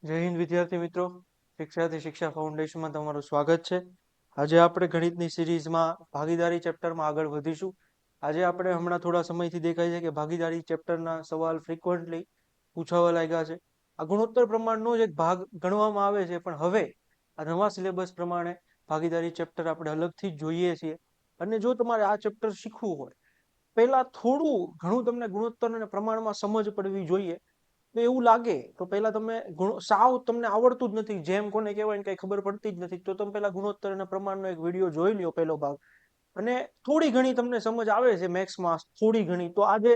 જય હિન્દ વિદ્યાર્થી મિત્રો, શિક્ષાથી શિક્ષા ફાઉન્ડેશનમાં તમારું સ્વાગત છે. આજે આપણે ગણિતની સિરીઝમાં ભાગીદારી ચેપ્ટરમાં આગળ વધીશું. આજે આપણે હમણાં થોડા સમયથી દેખાય છે કે ભાગીદારી ચેપ્ટરના સવાલ ફ્રિકવન્ટલી પૂછાવા લાગ્યા છે. આ ગુણોત્તર પ્રમાણનો જ એક ભાગ ગણવામાં આવે છે, પણ હવે આ નવા સિલેબસ પ્રમાણે ભાગીદારી ચેપ્ટર આપણે અલગથી જ જોઈએ છીએ. અને જો તમારે આ ચેપ્ટર શીખવું હોય, પહેલા થોડું ઘણું તમને ગુણોત્તર અને પ્રમાણમાં સમજ પડવી જોઈએ. તો એવું લાગે તો પહેલા તમે સાવ તમને આવડતું જ નથી, જેમ કોને કહેવાય કઈ ખબર પડતી જ નથી, તો તમે પહેલા ગુણોત્તર અને પ્રમાણનો એક વિડીયો જોઈ લ્યો, પહેલો ભાગ. અને થોડી ઘણી તમને સમજ આવે છે મેથ્સમાં, થોડી ઘણી, તો આજે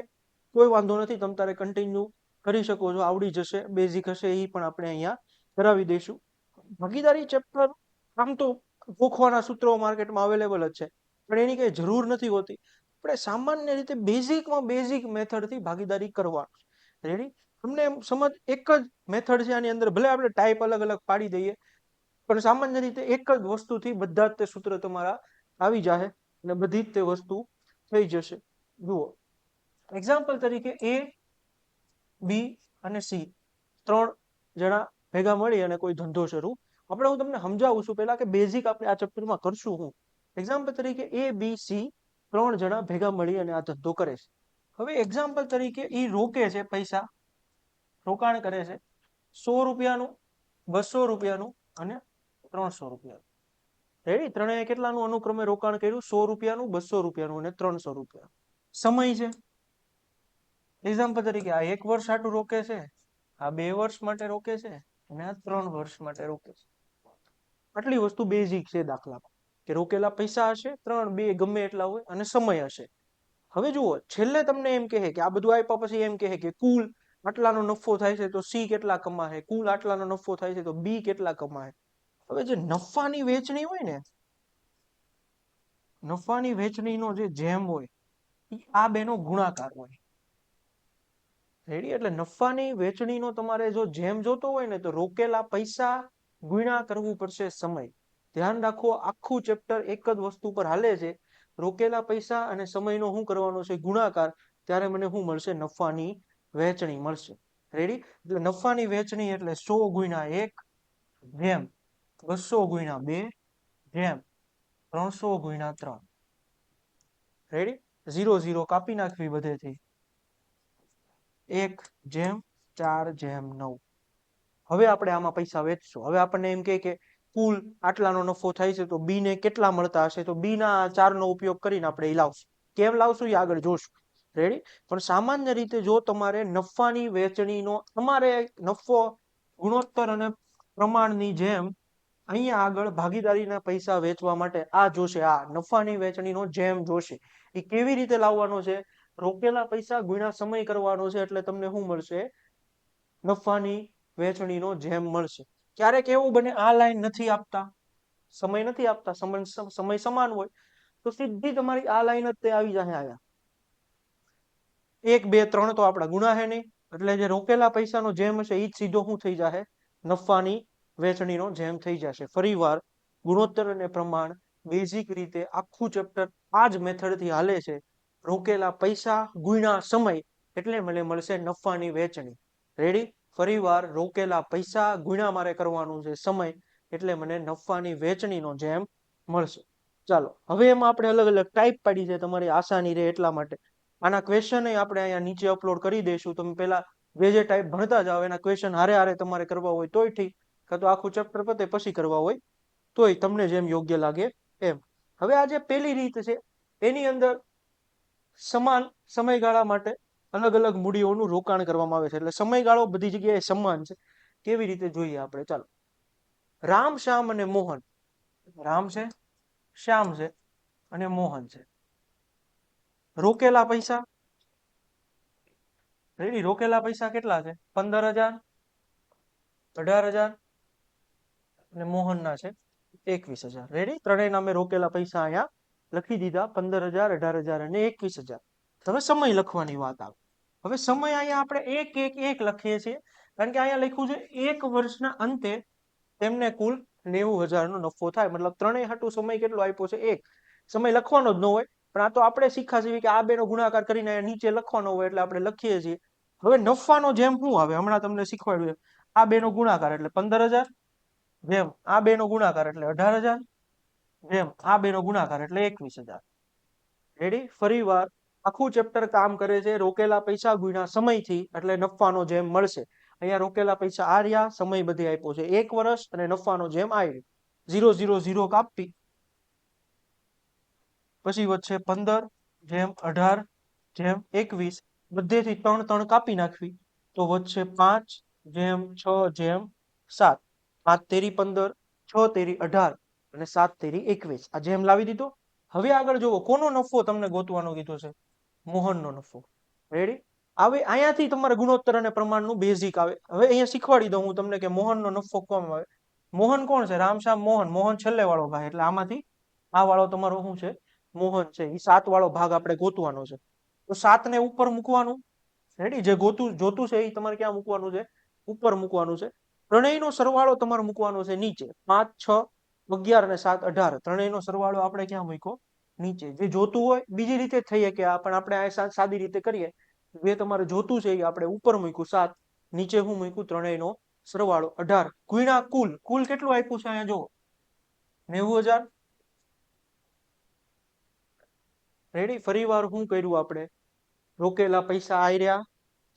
કોઈ વાંધો નથી, તમે તારે કન્ટિન્યુ કરી શકો છો, આવડી જશે. બેઝિક હશે એ પણ આપણે અહીંયા કરાવી દઈશું. ભાગીદારી ચેપ્ટર આમ તો ગોખવાના સૂત્રો માર્કેટમાં અવેલેબલ જ છે, પણ એની કઈ જરૂર નથી હોતી. આપણે સામાન્ય રીતે બેઝિકમાં બેઝિક મેથડથી ભાગીદારી કરવાનું. રેડી? તમને એમ સમજ એક જ મેથડ છે આની અંદર, ભલે આપણે ટાઈપ અલગ અલગ પાડી દઈએ, પણ સામાન્ય રીતે એક જ વસ્તુથી બધા જ તે સૂત્ર તમારા આવી જાય અને બધી જ તે વસ્તુ થઈ જશે. જુઓ, એક્ઝામ્પલ તરીકે એ, બી અને સી ત્રણ જણા ભેગા મળી અને કોઈ ધંધો શરૂ. હું તમને સમજાવું છું પહેલા કે બેઝિક આપણે આ ચેપ્ટરમાં કરશું હું. એક્ઝામ્પલ તરીકે એ, બી, સી ત્રણ જણા ભેગા મળી અને આ ધંધો કરે છે. હવે એક્ઝામ્પલ તરીકે એ રોકે છે પૈસા, રોકાણ કરે છે 100 રૂપિયાનું, 200 રૂપિયાનું અને 300 રૂપિયાનું. રેડી? ત્રણેય કેટલાનું અનુક્રમે રોકાણ કર્યું? 100 રૂપિયાનું, 200 રૂપિયાનું અને 300 રૂપિયાનું. સમય છે, એક્ઝામ્પલ તરીકે આ 1 વર્ષ આટલું રોકે છે, આ 2 વર્ષ માટે રોકે છે અને આ 3 વર્ષ માટે રોકે છે. આટલી વસ્તુ બેઝિક છે દાખલામાં, કે રોકેલા પૈસા હશે 3, 2 ગમે એટલા હોય અને સમય હશે. હવે જુઓ, છેલ્લે તમને એમ કહે કે આ બધું આપ્યા પછી એમ કહે કે કુલ આટલાનો નફો થાય છે તો સી કેટલા કમાશે, કુલ આટલાનો નફો થાય છે તો બી કેટલા કમાશે. હવે જે નફાની વહેંચણી હોય ને, નફાની વહેંચણીનો જે જેમ હોય એ આ બેનો ગુણાકાર હોય. રેડી? એટલે નફાની વહેંચણીનો તમારે જો જેમ જોતો હોય ને, તો રોકેલા પૈસા ગુણ્યા કરવું પડશે સમય. ધ્યાન રાખો, આખું ચેપ્ટર એક જ વસ્તુ પર હાલે છે. રોકેલા પૈસા અને સમયનો શું કરવાનો છે? ગુણાકાર. ત્યારે મને શું મળશે? નફાની વહેંચણી મળશે. રેડી? એટલે નફાની વહેંચણી એટલે 100 ગુણ્યા 1 જેમ 200 ગુણ્યા 2 જેમ 300 ગુણ્યા 3. રેડી? 0 0 કાપી નાખવી બધેથી. 1 જેમ 4 જેમ 9. હવે આપણે આમાં પૈસા વેચશું. હવે આપણને એમ કે કુલ આટલાનો નફો થાય છે તો બી ને કેટલા મળતા હશે, તો બી ના 4 નો ઉપયોગ કરીને આપણે એ લાવશું. કેમ લાવશું એ આગળ જોશું. રેડી? પણ સામાન્ય રીતે જો તમારે નફાની વહેંચણીનો, તમારે નફો ગુણોત્તર અને પ્રમાણની જેમ અહીંયા આગળ ભાગીદારીના પૈસા વેચવા માટે આ જોશે, આ નફાની વહેંચણીનો જેમ જોશે. એ કેવી રીતે લાવવાનો છે? રોકેલા પૈસા ગુણ્યા સમય કરવાનો છે, એટલે તમને શું મળશે? નફાની વહેંચણીનો જેમ મળશે. ક્યારેક એવું બને આ લાઈન નથી આપતા, સમય નથી આપતા, સમય સમાન હોય, તો સીધી તમારી આ લાઈન જ તે આવી જશે આયા. 1 2 3 તો આપણા ગુણા હે નહીં, એટલે જે રોકેલા પૈસાનો જેમ હશે એ જ સીધો શું થઈ જશે? નફાની વહેંચણીનો જેમ થઈ જશે. ફરીવાર, ગુણોત્તર અને પ્રમાણ બેઝિક રીતે આખું ચેપ્ટર આ જ મેથડથી હાલે છે. રોકેલા પૈસા ગુણ્યા સમય એટલે મને મળશે નફાની વહેંચણી. રેડી? ફરીવાર, રોકેલા પૈસા ગુણ્યા મારે કરવાનું છે સમય, એટલે મને નફાની વહેંચણીનો જેમ મળશે. ચાલો, હવે એમાં આપણે અલગ અલગ ટાઈપ પાડી છે, તમારી આસાની રહે એટલા માટે. આના ક્વેશ્ચન આપણે અહીંયા નીચે અપલોડ કરી દઈશું. તમે પેલા જે ટાઈપ ભણતા જાઓ એના ક્વેશ્ચન હારે હારે તમારે કરવા હોય તોય ઠીક, કાં તો આખું ચેપ્ટર પતે પછી કરવા હોય તોય, તમને જેમ યોગ્ય લાગે એમ. હવે આ જે પેલી રીત છે એની અંદર સમાન સમયગાળા માટે અલગ અલગ મૂડીઓનું રોકાણ કરવામાં આવે છે, એટલે સમયગાળો બધી જગ્યાએ સમાન છે. કેવી રીતે જોઈએ આપણે? ચાલો, રામ, શ્યામ અને મોહન. રામ છે, શ્યામ છે અને મોહન છે. રોકેલા પૈસા, રેડી? રોકેલા પૈસા કેટલા છે? 15,000, 18,000 અને મોહનના છે 21,000. રેડી? ત્રણેય નામે રોકેલા પૈસા અહીંયા લખી દીધા, 15,000, 18,000 અને 21,000. હવે સમય લખવાની વાત આવે. હવે સમય અહીંયા આપણે 1 1 1 લખીએ છીએ, કારણ કે અહીંયા લખ્યું છે 1 વર્ષના અંતે તેમને કુલ 90,000 નો નફો થાય. મતલબ ત્રણેય હાટુ સમય કેટલો આપ્યો છે? 1. સમય લખવાનો જ ન હોય, પણ આ તો આપણે શીખા છીએ કે આ બેનો ગુણાકાર કરીને નીચે લખવાનો હોય, એટલે આપણે લખીએ છીએ. હવે નફાનો જેમ શું આવે? હમણાં તમને શીખવાડ્યું. આ બે નો ગુણાકાર એટલે 15,000, જેમ આ બે નો ગુણાકાર એટલે 18,000, જેમ આ બે નો ગુણાકાર એટલે 21,000. રેડી? ફરી વાર આખું ચેપ્ટર કામ કરે છે રોકેલા પૈસા ગુણ્યા સમયથી એટલે નફાનો જેમ મળશે. અહીંયા રોકેલા પૈસા આ રહ્યા, સમય બધે આપ્યો છે 1 વર્ષ અને નફાનો જેમ આ રહ્યો. 0 0 0 કાપી, પછી વધશે 15 જેમ 18 જેમ 21, બધેથી 3 3 કાપી નાખવી તો વધશે 5 જેમ 6 જેમ 7. 5 તેરી 15, 6 તેરી 18 અને 7 તેરી 21. આ જેમ લાવી દીધો. હવે આગળ જુઓ કોનો નફો તમને ગોતવાનો કીધો છે? મોહનનો નફો. રેડી? હવે અહીંયાથી તમારે ગુણોત્તર અને પ્રમાણનું બેઝિક આવે. હવે અહીંયા શીખવાડી દઉં હું તમને કે મોહનનો નફો કોમ આવે. મોહન કોણ છે? રામશ્યામ મોહન. મોહન છેલ્લે વાળો ભાગ એટલે આમાંથી આ વાળો તમારો શું છે? મોહન છે. એ 7 વાળો ભાગ આપણે ગોતવાનો છે. તો 7 ને ઉપર મૂકવાનું. રેડી? જે જોતું છે એ તમારે ક્યાં મૂકવાનું છે? ઉપર મૂકવાનું છે. ત્રણેયનો સરવાળો તમારે મૂકવાનો છે નીચે. 5 6 11 અને 7 18. ત્રણેયનો સરવાળો આપણે ક્યાં મૂક્યો? નીચે. જે જોતું હોય બીજી રીતે થઈ શકે આ, પણ આપણે આ સાદી રીતે કરીએ. જે તમારે જોતું છે એ આપણે ઉપર મૂક્યું 7, નીચે હું મૂક્યું ત્રણેયનો સરવાળો 18 ગુણ્યા કુલ કેટલું આપ્યું છે અહીંયા જુઓ 90,000. રેડી? ફરી વાર શું કર્યું આપણે? રોકેલા પૈસા આઈ રહ્યા,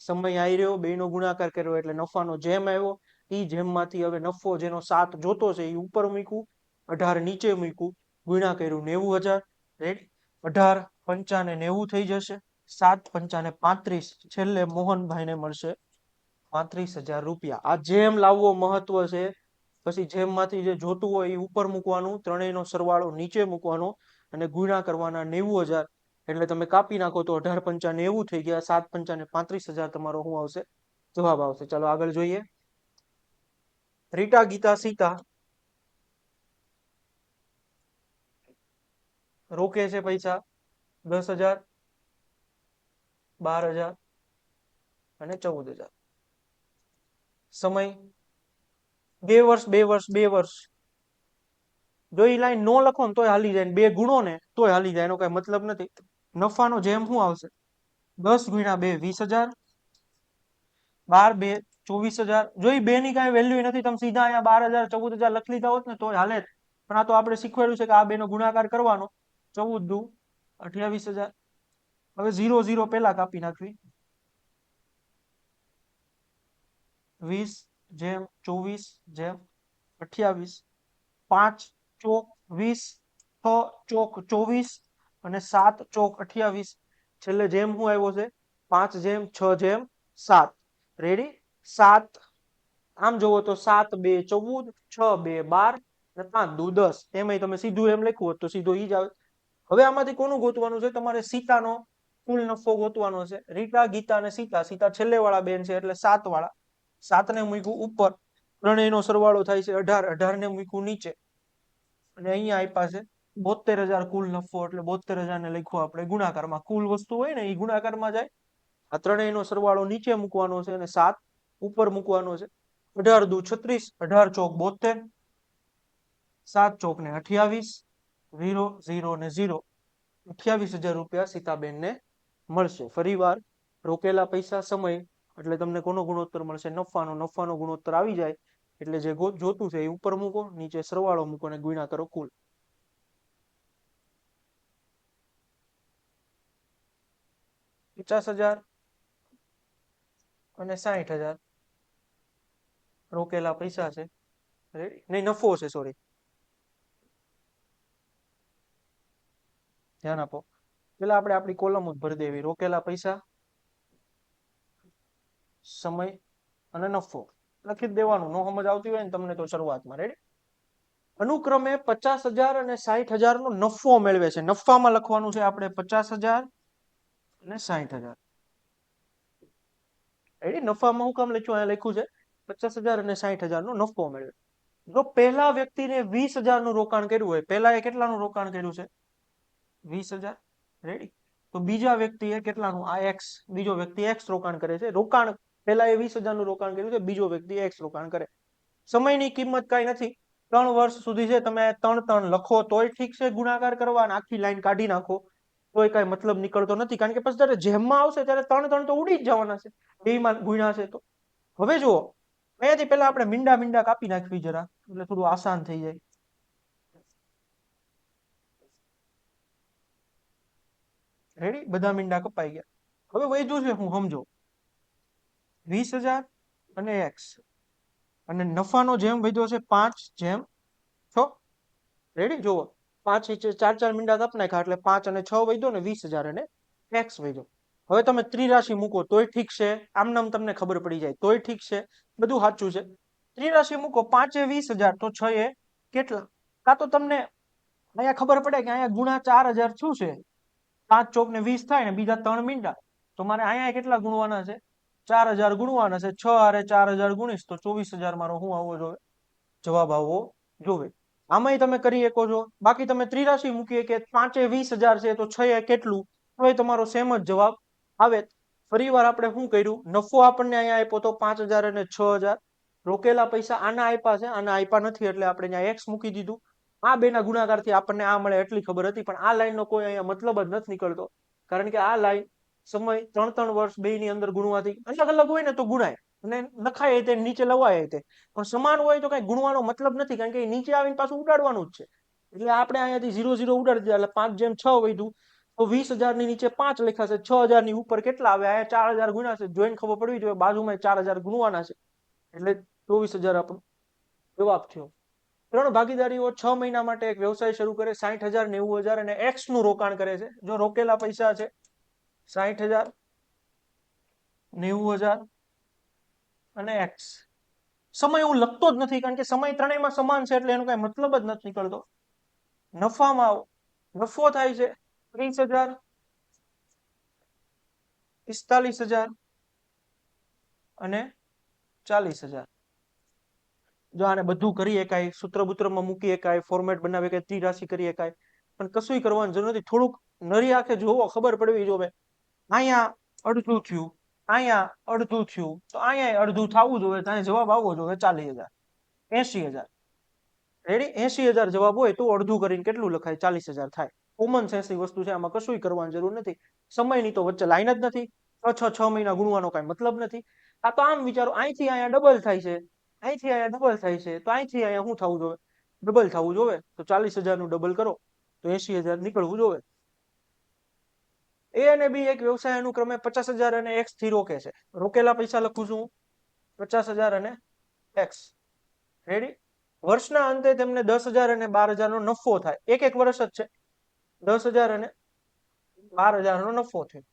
સમય આઈ રહ્યો, બે નો ગુણાકાર કર્યો એટલે નફાનો જેમ આવ્યો. એ જેમમાંથી હવે નફો જેનો 7 જોતો છે એ ઉપર મૂક્યું, 18 નીચે મૂક્યું, ગુણ્યા કર્યું 90,000. રેડી? 18 પંચા ને 90 થઈ જશે, 7 પંચા ને 35, છેલ્લે મોહનભાઈને મળશે 35,000 રૂપિયા. આ જેમ લાવવો મહત્વ છે. પછી જેમમાંથી જે જોતું હોય એ ઉપર મૂકવાનું, ત્રણેયનો સરવાળો નીચે મૂકવાનો અને ગુણ્યા કરવાના 90,000. એટલે તમે કાપી નાખો તો 18 પંચા 90 થઈ ગયા, 7 પંચા ને 35,000 તમારો શું આવશે? જવાબ આવશે. ચાલો આગળ જોઈએ. રીટા ગીતા સીતા રોકે છે પૈસા 10,000, 12,000 અને 14,000. સમય 2 વર્ષ 2 વર્ષ 2 વર્ષ. જો એ લાઈન નો લખો ને તોય હાલી જાય, 2 ગુણો ને તોય હાલી જાય, એનો કઈ મતલબ નથી. નફાનો જેમ શું આવશે? 10 ગુણ્યા 2 20,000, 12 2 24,000. જો એ 2 ની કઈ વેલ્યુ નથી, તમે સીધા અહીંયા 12,000 14,000 લખી લીધા હોત ને તોય હાલે. પણ આ તો આપણે શીખવાડ્યું છે કે આ બે નો ગુણાકાર કરવાનો. 14 દુ 28,000. હવે 0 0 પેલા કાપી નાખવી. 20 જેમ 24 જેમ 28, 5 ચોક 20, 6 ચોક 24 અને 7 ચોક 28. છેલ્લે જેમ શું આવ્યો છે? 5 જેમ 6 જેમ 7. રેડી? 7 આમ જોવો તો 7 2 14, 6 2 12 અને 5 દુ 10. એમાંય તમે સીધું એમ લખ્યું હોત તો સીધો ઈ જ આવે. હવે આમાંથી કોનું ગોતવાનું છે? તમારે સીતાનો કુલ નફો ગોતવાનો છે. રીટા ગીતા અને સીતા. સીતા છેલ્લે વાળા બેન છે એટલે 7 વાળા. 7 ને મૂક્યું ઉપર, ત્રણેયનો સરવાળો થાય છે 18, 18 ને મૂક્યું નીચે અને અહીંયા આપ્યા છે 72,000 કુલ નફો. એટલે 72,000 ને લખ્યું આપણે ગુણાકારમાં. કુલ વસ્તુ હોય ને એ ગુણાકારમાં જાય. આ ત્રણેયનો સરવાળો નીચે મૂકવાનો છે અને 7 ઉપર મૂકવાનો છે. 18 દુ 36, 18 ચોક 72, 7 ચોક ને 28, 0 0 ને 0. 28,000 રૂપિયા સીતાબેન ને મળશે. ફરી વાર રોકેલા પૈસા સમય એટલે તમને કોનો ગુણોત્તર મળશે? નફાનો. નફાનો ગુણોત્તર આવી જાય એટલે જે જોતું છે એ ઉપર મૂકો, નીચે સરવાળો મૂકો અને ગુણ્યા કરો કુલ. 50,000 અને 60,000 રોકેલા પૈસા છે. નહીં, નફો છે, સોરી. ધ્યાન આપો. પેલા આપણે આપણી કોલમ જ ભરી દેવી. રોકેલા પૈસા, સમય અને નફો લખી દેવાનું. નો સમજ આવતી હોય ને તમને તો શરૂઆતમાં. રેડી? અનુક્રમે 50,000 અને 60,000 નો નફો મેળવે છે. નફામાં લખવાનું છે આપણે 50,000 અને 60,000. રેડી? નફામાં હું કામ લખ્યું? અહીંયા લખ્યું છે 50,000 અને 60,000 નો નફો મેળવે. જો પહેલા વ્યક્તિને 20,000 નું રોકાણ કર્યું હોય, પહેલા એ કેટલાનું રોકાણ કર્યું છે? 20,000. રેડી? તો બીજા વ્યક્તિએ કેટલાનું? આ એક્સ, બીજો વ્યક્તિ એક્સ રોકાણ કરે છે. રોકાણ પહેલા એ 20,000 નું રોકાણ કર્યું છે, બીજો વ્યક્તિ એક્સ રોકાણ કરે. સમયની કિંમત કઈ નથી. 3 વર્ષ સુધી છે. તમે 3 3 લખો તોય ઠીક છે ગુણાકાર કરવા, આખી લાઈન કાઢી નાખો તોય કઈ મતલબ નીકળતો નથી. કારણ કે પછી જયારે જેમમાં આવશે ત્યારે 3 3 તો ઉડી જ જવાના છે. બેમાં ગુણ્યા છે તો. હવે જુઓ, અહીંયાથી પેલા આપણે મીંડા મીંડા કાપી નાખવી જરા, એટલે થોડું આસાન થઈ જાય. રેડી, બધા મીંડા કપાઈ ગયા. હવે વધ્યું છે હું સમજો 20,000 અને x, અને નફાનો જેમ વધ્યો છે 5/6. રેડી, જુઓ 5 ચાર ચાર મીંડા કાપ નાખ્યા એટલે 5 અને 6 વધ્યો ને 20,000 અને x વધ્યો. હવે તમે ત્રિરાશિ મૂકો તોય ઠીક છે, આમ નામ તમને ખબર પડી જાય તોય ઠીક છે, બધું સાચું છે. ત્રિરાશિ મૂકો 5 એ 20,000 તો 6 એ કેટલા? કાં તો તમને અહીંયા ખબર પડે કે અહીંયા ગુણા 4,000 શું છે, 5 ચોક ને 20 થાય ને બીજા 3 મીંડા, તો મારે અહીંયા કેટલા ગુણવાના છે? 4,000 ગુણવાના છે. 6 હારે 4,000 ગુણીશ તો 24,000 મારો શું આવવો જોઈએ? જવાબ આવવો જોઈએ. આમાંય તમે કરી શકો છો. બાકી તમે ત્રિરાશિ મૂકીએ કે 5 એ 20,000 છે તો 6 એ કેટલું, તો એ તમારો સેમ જ જવાબ આવે. ફરી વાર આપણે શું કર્યું, નફો આપણને અહીંયા આપ્યો તો 5,000 અને 6,000, રોકેલા પૈસા આના આપ્યા છે, આના આપ્યા નથી એટલે આપણે અહીંયા x મૂકી દીધું. આ બેના ગુણાકારથી આપણને આ મળે એટલી ખબર હતી, પણ આ લાઈનનો કોઈ અહીંયા મતલબ જ નથી નીકળતો, કારણ કે આ લાઈન સમય 3-3 વર્ષ બેની અંદર ગુણવાથી અલગ અલગ હોય ને તો ગુણાય અને લખાય તે નીચે લવાય તે, પણ સમાન હોય તો કઈ ગુણવાનો મતલબ નથી, કારણ કે એ નીચે આવીને પાછું ઉડાડવાનું જ છે. એટલે આપણે અહીંયાથી 0 0 ઉડાડી દીધા એટલે 5/6 વધ્યું, તો 20,000 ની નીચે 5 લખાશે, 6,000 ની ઉપર કેટલા આવે? અહીંયા 4,000 ગુણ્યા છે, જોઈને ખબર પડવી જોઈએ, બાજુમાં 4,000 ગુણવાના છે, એટલે 24,000 આપણો જવાબ થયો. 3 ભાગીદારીઓ 6 મહિના માટે એક વ્યવસાય શરૂ કરે, 60,000, 90,000 અને x નું રોકાણ કરે છે. જો રોકેલા પૈસા છે 60,000, 90,000 અને x. સમય હું લખતો જ નથી, કારણ કે સમય ત્રણેયમાં સમાન છે એટલે એનો કઈ મતલબ જ નથી નીકળતો. નફામાં આવો, નફો થાય છે 30,000, 45,000 અને 40,000. જો આને બધું કરી એકાય, સૂત્રબૂત્રમાં મૂકી એકાય, ફોર્મેટ બનાવી એકાય, ત્રિરાશિ કરી એકાય, પણ કશું કરવાની જરૂર નથી. થોડુંક નરી આંખે જોવો, ખબર પડવી જોઈએ. અહીંયા અડધું થયું, અહીંયા અડધું થયું, તો અહીંયા અડધું થવું જોઈએ, ત્યાં જવાબ આવવો જોઈએ 40,000, 80,000. રેડી, 80,000 જવાબ હોય તો અડધું કરીને કેટલું લખાય? 40,000 થાય. કોમન સેન્સ ની વસ્તુ છે, આમાં કશું કરવાની જરૂર નથી. સમયની તો વચ્ચે લાઈન જ નથી, 6 મહિના ગુણવાનો કઈ મતલબ નથી. આ તો આમ વિચારો, અહીંથી અહીંયા ડબલ થાય છે, અહીંથી અહીંયા ડબલ થાય છે, તો અહીંથી અહીંયા શું થવું જોઈએ? ડબલ થવું જોઈએ. તો 40,000 નું ડબલ કરો તો 80,000 નીકળવું જોઈએ. એ અને બી એક વ્યવસાય અનુક્રમે 50,000 અને x થી રોકે છે. રોકેલા પૈસા લખું છું 50,000 અને x. રેડી, વર્ષના અંતે તેમને 10,000 અને 12,000 નો નફો થાય. એક વર્ષ જ છે, 10,000 અને 12,000 નો નફો થયો.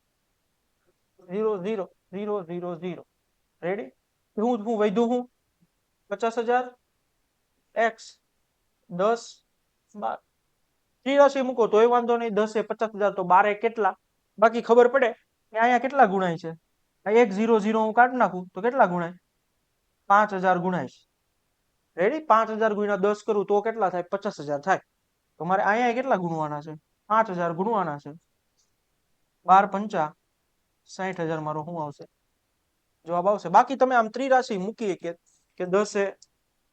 0 0 0 0 0. રેડી, હું વધ્યું હું 50,000 x 10 12. ત્રિરાશિ મૂકો તોય વાંધો નહીં, 10 એ 50,000 તો 12 કેટલા? બાકી ખબર પડે કે અહીંયા કેટલા ગુણાય છે. 1 0 0 હું કાઢી નાખું તો કેટલા ગુણાય? 5,000 ગુણાય છે. રેડી, 5,000 ગુણ્યા 10 કરું તો કેટલા થાય? 50,000 થાય. તો મારે અહીંયા કેટલા ગુણવાના છે? 5,000 ગુણવાના છે. 12 પંચા 60,000 મારો શું આવશે? જવાબ આવશે. બાકી તમે આમ ત્રિરાશિ મૂકીએ કે 10 એ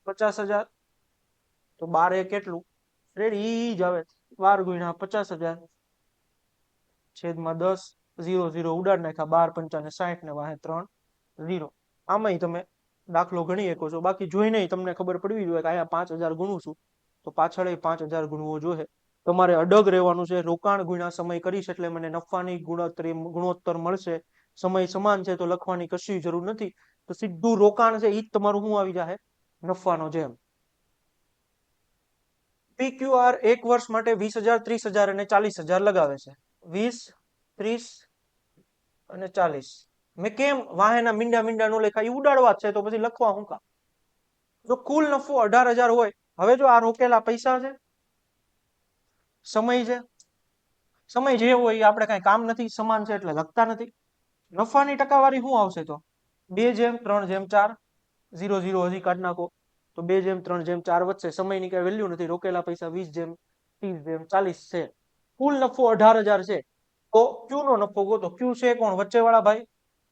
50,000 તો 12 એ કેટલું? રેડી, ઈ જ આવે 12 ગુણ્યા 50,000 છેદમાં 10, 0 0 ઉડાડ નાખ્યા, 12 પંચા ને 60 ને વાહે 3 0. આમાંય તમે દાખલો ગણી શકો છો. બાકી જોઈને તમને ખબર પડવી જોઈએ કે અહીંયા 5,000 ગુણું છું તો પાછળ 5,000 ગુણવો જોઈએ. તમારે અડગ રહેવાનું છે. રોકાણ ગુણ્યા સમય કરીશ એટલે મને નફાની ગુણોત્તર મળશે. સમય સમાન છે તો લખવાની કશી જરૂર નથી, તો સીધું રોકાણ છે ઈ જ તમારું શું આવી જાય? નફાનો જેમ. PQR એક વર્ષ માટે 20,000, 30,000 અને 40,000 લગાવે છે. 20, 30 અને 40. મેં કેમ વાહેના મીંડા મીંડા નો લખ્યા? એ ઉડાડવા જ છે તો પછી લખવા હું કામ? જો કુલ નફો 18,000 હોય, હવે જો આ રોકેલા પૈસા છે, સમય છે, સમય જે હોય એ આપણે કઈ કામ નથી, સમાન છે એટલે લખતા નથી. નફાની ટકાવારી શું આવશે? તો 2/3/4. 0 0 હજી કાઢી નાખો તો 2/3/4 વધશે. સમયની કઈ વેલ્યુ નથી, રોકેલા પૈસા 20/30/40 છે. કુલ નફો 18,000 છે. તો ક્યુ નો નફો ગોતો. ક્યુ છે કોણ? વચ્ચે વાળા ભાઈ.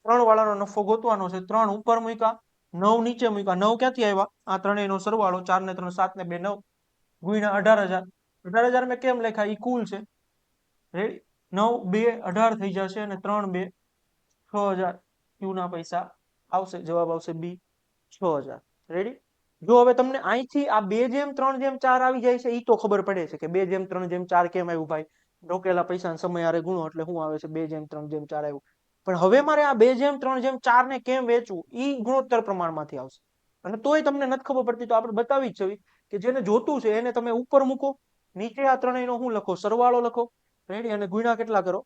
3 વાળાનો નફો ગોતવાનો છે. 3 ઉપર મૂક્યા, 9 નીચે મૂક્યા. 9 ક્યાંથી આવ્યા? આ ત્રણેયનો સરવાળો, 4 ને 3 7 ને 2 9 ગુણ્યા 18,000. 18,000 મેં કેમ લખ્યા? ઈ કુલ છે. રેડી, 9 2 18 થઈ જશે અને 3 2 6,000 ક્યુ ના પૈસા આવશે. જવાબ આવશે બી. 6,000. રેડી? જો હવે તમને અહીંથી આ 2:3:4 આવી જાય છે, એ તો ખબર પડે છે કે 2:3:4 કેમ આવ્યું ભાઈ, રોકેલા પૈસા સમય હારે ગુણો એટલે શું આવે છે 2:3:4 આવ્યું. પણ હવે મારે આ 2:3:4 ને કેમ વેચવું, એ ગુણોત્તર પ્રમાણમાંથી આવશે. અને તોય તમને નથી ખબર પડતી તો આપણે બતાવી જ છે કે જેને જોતું છે એને તમે ઉપર મૂકો, નીચે આ ત્રણેયનો શું લખો, સરવાળો લખો. રેડી? અને ગુણ્યા કેટલા કરો,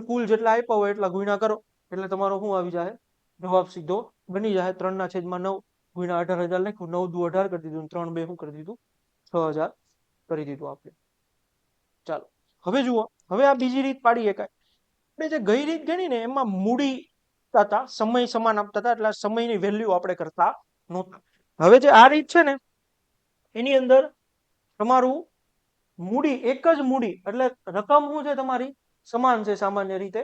કુલ જેટલા આપ્યા હોય એટલા ગુણ્યા કરો એટલે તમારો શું આવી જાય, જવાબ સીધો બની જાય 3/9 ગુણ્યા 18,000 લખ્યું, 9 દુ 18 કરી દીધું, 3 2 શું કરી દીધું, 6,000 કરી દીધું આપણે. ચાલો હવે જુઓ, હવે આ બીજી રીત પાડી શકાય. આપણે જે ગઈ રીત ગણી ને એમાં મૂડી હતા, સમય સમાન આપતા હતા, એટલે સમયની વેલ્યુ આપણે કરતા નહોતા. હવે જે આ રીત છે ને એની અંદર તમારું મૂડી એક જ મૂડી એટલે રકમ શું છે તમારી સમાન છે સામાન્ય રીતે.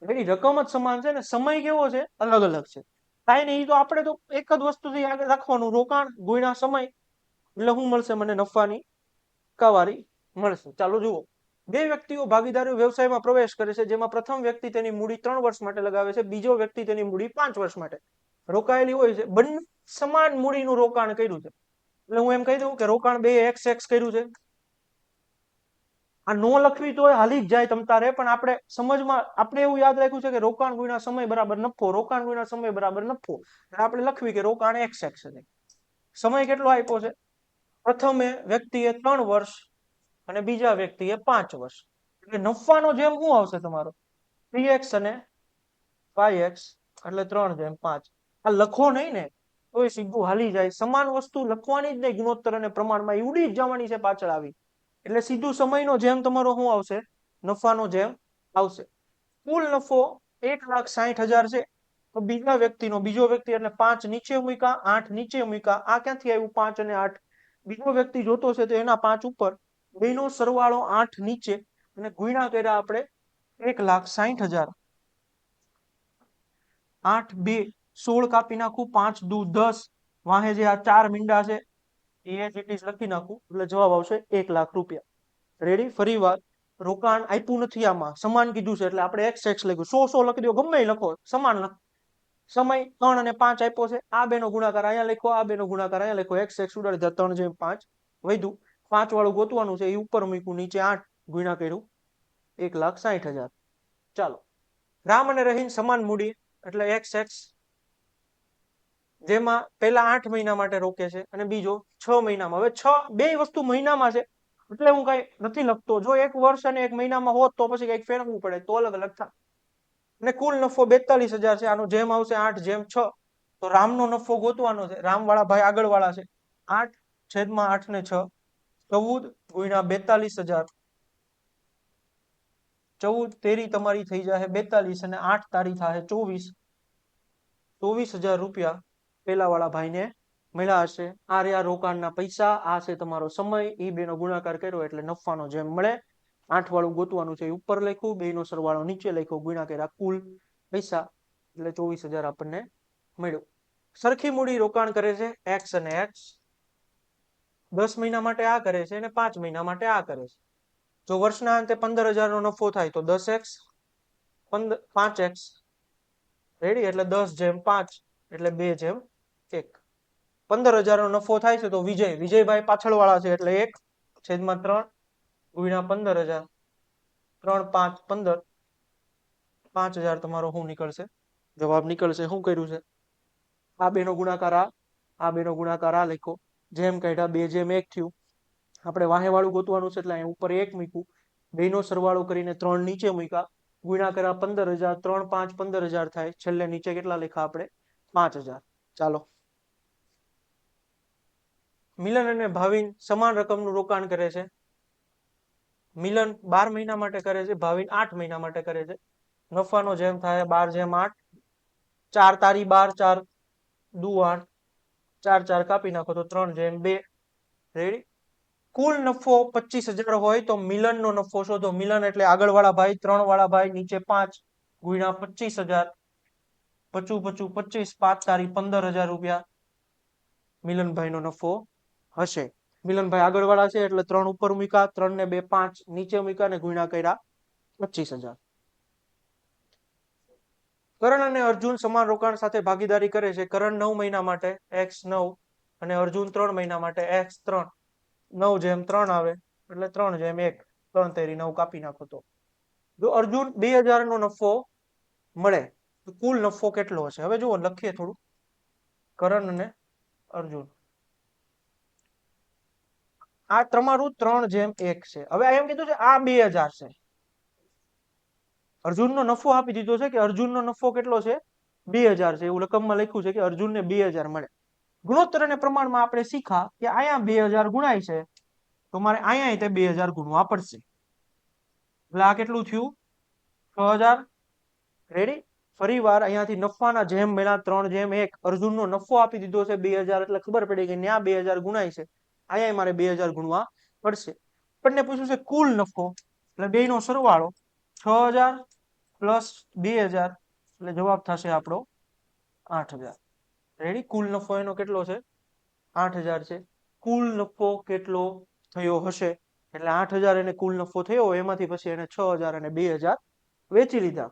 એની રકમ જ સમાન છે ને સમય કેવો છે અલગ અલગ છે. કાંઈ નહીં, તો આપણે તો એક જ વસ્તુથી આગળ રાખવાનું, રોકાણ ગુણ્યા સમય એટલે શું મળશે મને, નફાની ટકાવારી મળશે. ચાલો જુઓ, બે વ્યક્તિઓ ભાગીદારી વ્યવસાયમાં પ્રવેશ કરે છે, જેમાં પ્રથમ વ્યક્તિ તેની મૂડી 3 વર્ષ માટે લગાવે છે, બીજો વ્યક્તિ તેની મૂડી 5 વર્ષ માટે રોકાયેલી હોય છે. બંને સમાન મૂડીનું રોકાણ કર્યું છે. એટલે હું એમ કહી દઉં કે રોકાણ બે XX કર્યું છે. આ નો લખવી તો હાલી જ જાય તમ તારે, પણ આપણે સમજમાં આપણે એવું યાદ રાખ્યું છે કે રોકાણ ગુણ્યા સમય બરાબર નફો, રોકાણ ગુણ્યા સમય બરાબર નફો. આપણે લખવી કે રોકાણ XX છે. સમય કેટલો આપ્યો છે, પ્રથમે વ્યક્તિએ 3 વર્ષ અને બીજા વ્યક્તિએ 5 વર્ષ. એટલે નફાનો જેમ શું આવશે તમારો 3x અને 5x એટલે 3/5. આ લખો નહીં ને તોય સીધું હાલી જાય. સમાન વસ્તુ લખવાની જ નહીં, ગુણોત્તર અને પ્રમાણમાં એ ઉડી જ જવાની છે પાછળ આવી. એટલે સીધું સમયનો જેમ તમારો શું આવશે, નફાનો જેમ આવશે. કુલ નફો 1,60,000 છે, તો બીજો વ્યક્તિ એટલે 5 નીચે મૂક્યા, 8 નીચે મૂક્યા. આ ક્યાંથી આવ્યું 5 અને 8? બીજો વ્યક્તિ જોતો છે તો એના 5 ઉપર, બેનો સરવાળો 8 નીચે અને ગુણ્યા કર્યા આપણે 1,60,000. 8 2 16 કાપી નાખું, 5 દુ 10, વાહે જે આ 4 મીંડા છે એ જ ઇટ ઇઝ લખી નાખું એટલે જવાબ આવશે 1,00,000 રૂપિયા. રેડી? ફરી વાર, રોકાણ આપ્યું નથી, આમાં સમાન કીધું છે એટલે આપણે XX લખ્યું, 100 લખી દો, ગમે લખો, સમાન લખો. સમય 3 અને 5 આપ્યો છે, આ બેનો ગુણાકાર અહીંયા લખો, આ બેનો ગુણાકાર અહીંયા લખો, XX ઉડાડી દો, 3/5 વધ્યું. 5 વાળું ગોતવાનું છે, એ ઉપર મૂક્યું, નીચે 8 ગુણ્યા કર્યું 1,60,000. ચાલો, રામ અને રહીમ સમાન મૂડી એટલે XX, જેમાં પહેલા 8 મહિના માટે રોકે છે અને બીજો 6 મહિનામાં. હવે બે વસ્તુ મહિનામાં છે એટલે હું કઈ નથી લખતો. જો 1 વર્ષ અને 1 મહિનામાં હોત તો પછી કઈક ફેરવવું પડે તો અલગ અલગ થાય. અને કુલ નફો 42,000 છે. આનો જેમ આવશે 8/6. તો રામનો નફો ગોતવાનો છે. રામ વાળા ભાઈ આગળ વાળા છે. 8/8 ને 6, 14 ગુણ્યા 42,000. 14 તેરી તમારી થઈ જાય 42 અને 8 તારી થાય 24. 24,000 રૂપિયા પેલા વાળા ભાઈને મળ્યા હશે. આ રહ્યા રોકાણના પૈસા, આ છે તમારો સમય, એ બેનો ગુણાકાર કર્યો એટલે નફાનો જેમ મળે. 8 વાળું ગોતવાનું છે, ઉપર લખ્યું, બેનો સરવાળો નીચે લખ્યો, ગુણ્યા કર્યા કુલ પૈસા એટલે 24,000 આપણને મળ્યું. સરખી મૂડી રોકાણ કરે છે X અને X. 10 મહિના માટે આ કરે છે અને 5 મહિના માટે આ કરે છે. જો વર્ષના અંતે 15,000 નો નફો થાય તો 10x, 5x. રેડી? એટલે 10/5 એટલે 2/1. 15,000 નો નફો થાય છે તો વિજયભાઈ પાછળ વાળા છે એટલે 1/3 ગુણ્યા 15,000. 3 5 15, 5,000 તમારો શું નીકળશે, જવાબ નીકળશે. શું કર્યું છે, આ બેનો ગુણાકાર આ બેનો ગુણાકાર આ લખો, જેમ કાઢ્યા 2/1 થયું. આપણે વાહે વાળું ગોતવાનું છે એટલે અહીં ઉપર 1 મૂક્યું, બેનો સરવાળો કરીને 3 નીચે મૂક્યા, ગુણ્યા કર્યા 15,000. 3 5 15,000 થાય, છેલ્લે નીચે કેટલા લખ્યા આપણે 5,000. ચાલો, મિલન અને ભાવિન સમાન રકમનું રોકાણ કરે છે. મિલન 12 મહિના માટે કરે છે, ભાવિન 8 મહિના માટે કરે છે. નફાનો જેમ થાય 12/8. 4 તારી 12, 4 દુ 8, 4 4 કાપી નાખો તો 3/2. રેડી? કુલ નફો 25,000 હોય તો મિલનનો નફો શોધો. મિલન એટલે આગળ વાળા ભાઈ, 3 વાળા ભાઈ, નીચે 5 ગુણ્યા 25,000. 25 25, 5 તારી 15,000 રૂપિયા મિલનભાઈ નો નફો હશે. મિલનભાઈ આગળ વાળા છે એટલે 3 ઉપર મૂક્યા, 3 ને 2 5, નીચે મૂક્યા ને ગુણ્યા કર્યા 25,000. કરણ અને અર્જુન સમાન રોકાણ સાથે ભાગીદારી કરે છે. કરણ 9 મહિના માટે x9 અને અર્જુન 3 મહિના માટે x3. 9/3 આવે એટલે 3/1. 3 તેરી 9 કાપી નાખો તો જો અર્જુન 2000 નો નફો મળે તો કુલ નફો કેટલો હશે? હવે જુઓ લખીએ થોડું. કરણ અને અર્જુન આ તમારું 3/1 છે. હવે એમ કીધું છે આ 2000 છે. અર્જુનનો નફો આપી દીધો છે કે અર્જુનનો નફો કેટલો છે? 2000 છે. એવું રકમમાં લખ્યું છે કે અર્જુનને 2000 મળે. ગુણોત્તર અને પ્રમાણમાં આપણે શીખા કે અહીંયા 2000 ગુણાય છે તો મારે અહીંયા તે 2000 ગુણવા પડશે. એટલે આ કેટલું થયું? 6000. રેડી? ફરી વાર અહીંયાથી નફાના જેમ મળ્યા 3/1. અર્જુનનો નફો આપી દીધો છે 2000 એટલે ખબર પડી કે ત્યાં 2000 ગુણાય છે. અહીંયા મારે 2000 ગુણવા પડશે. આપણને પૂછ્યું છે કુલ નફો એટલે બેયનો સરવાળો 6000 પ્લસ 2000 એટલે જવાબ થશે આપણો 8000. રેડી? કુલ નફો એનો કેટલો છે? 8000 છે. કુલ નફો કેટલો થયો હશે એટલે 8000 એને કુલ નફો થયો, એમાંથી પછી એને 6000 અને 2000 વેચી લીધા.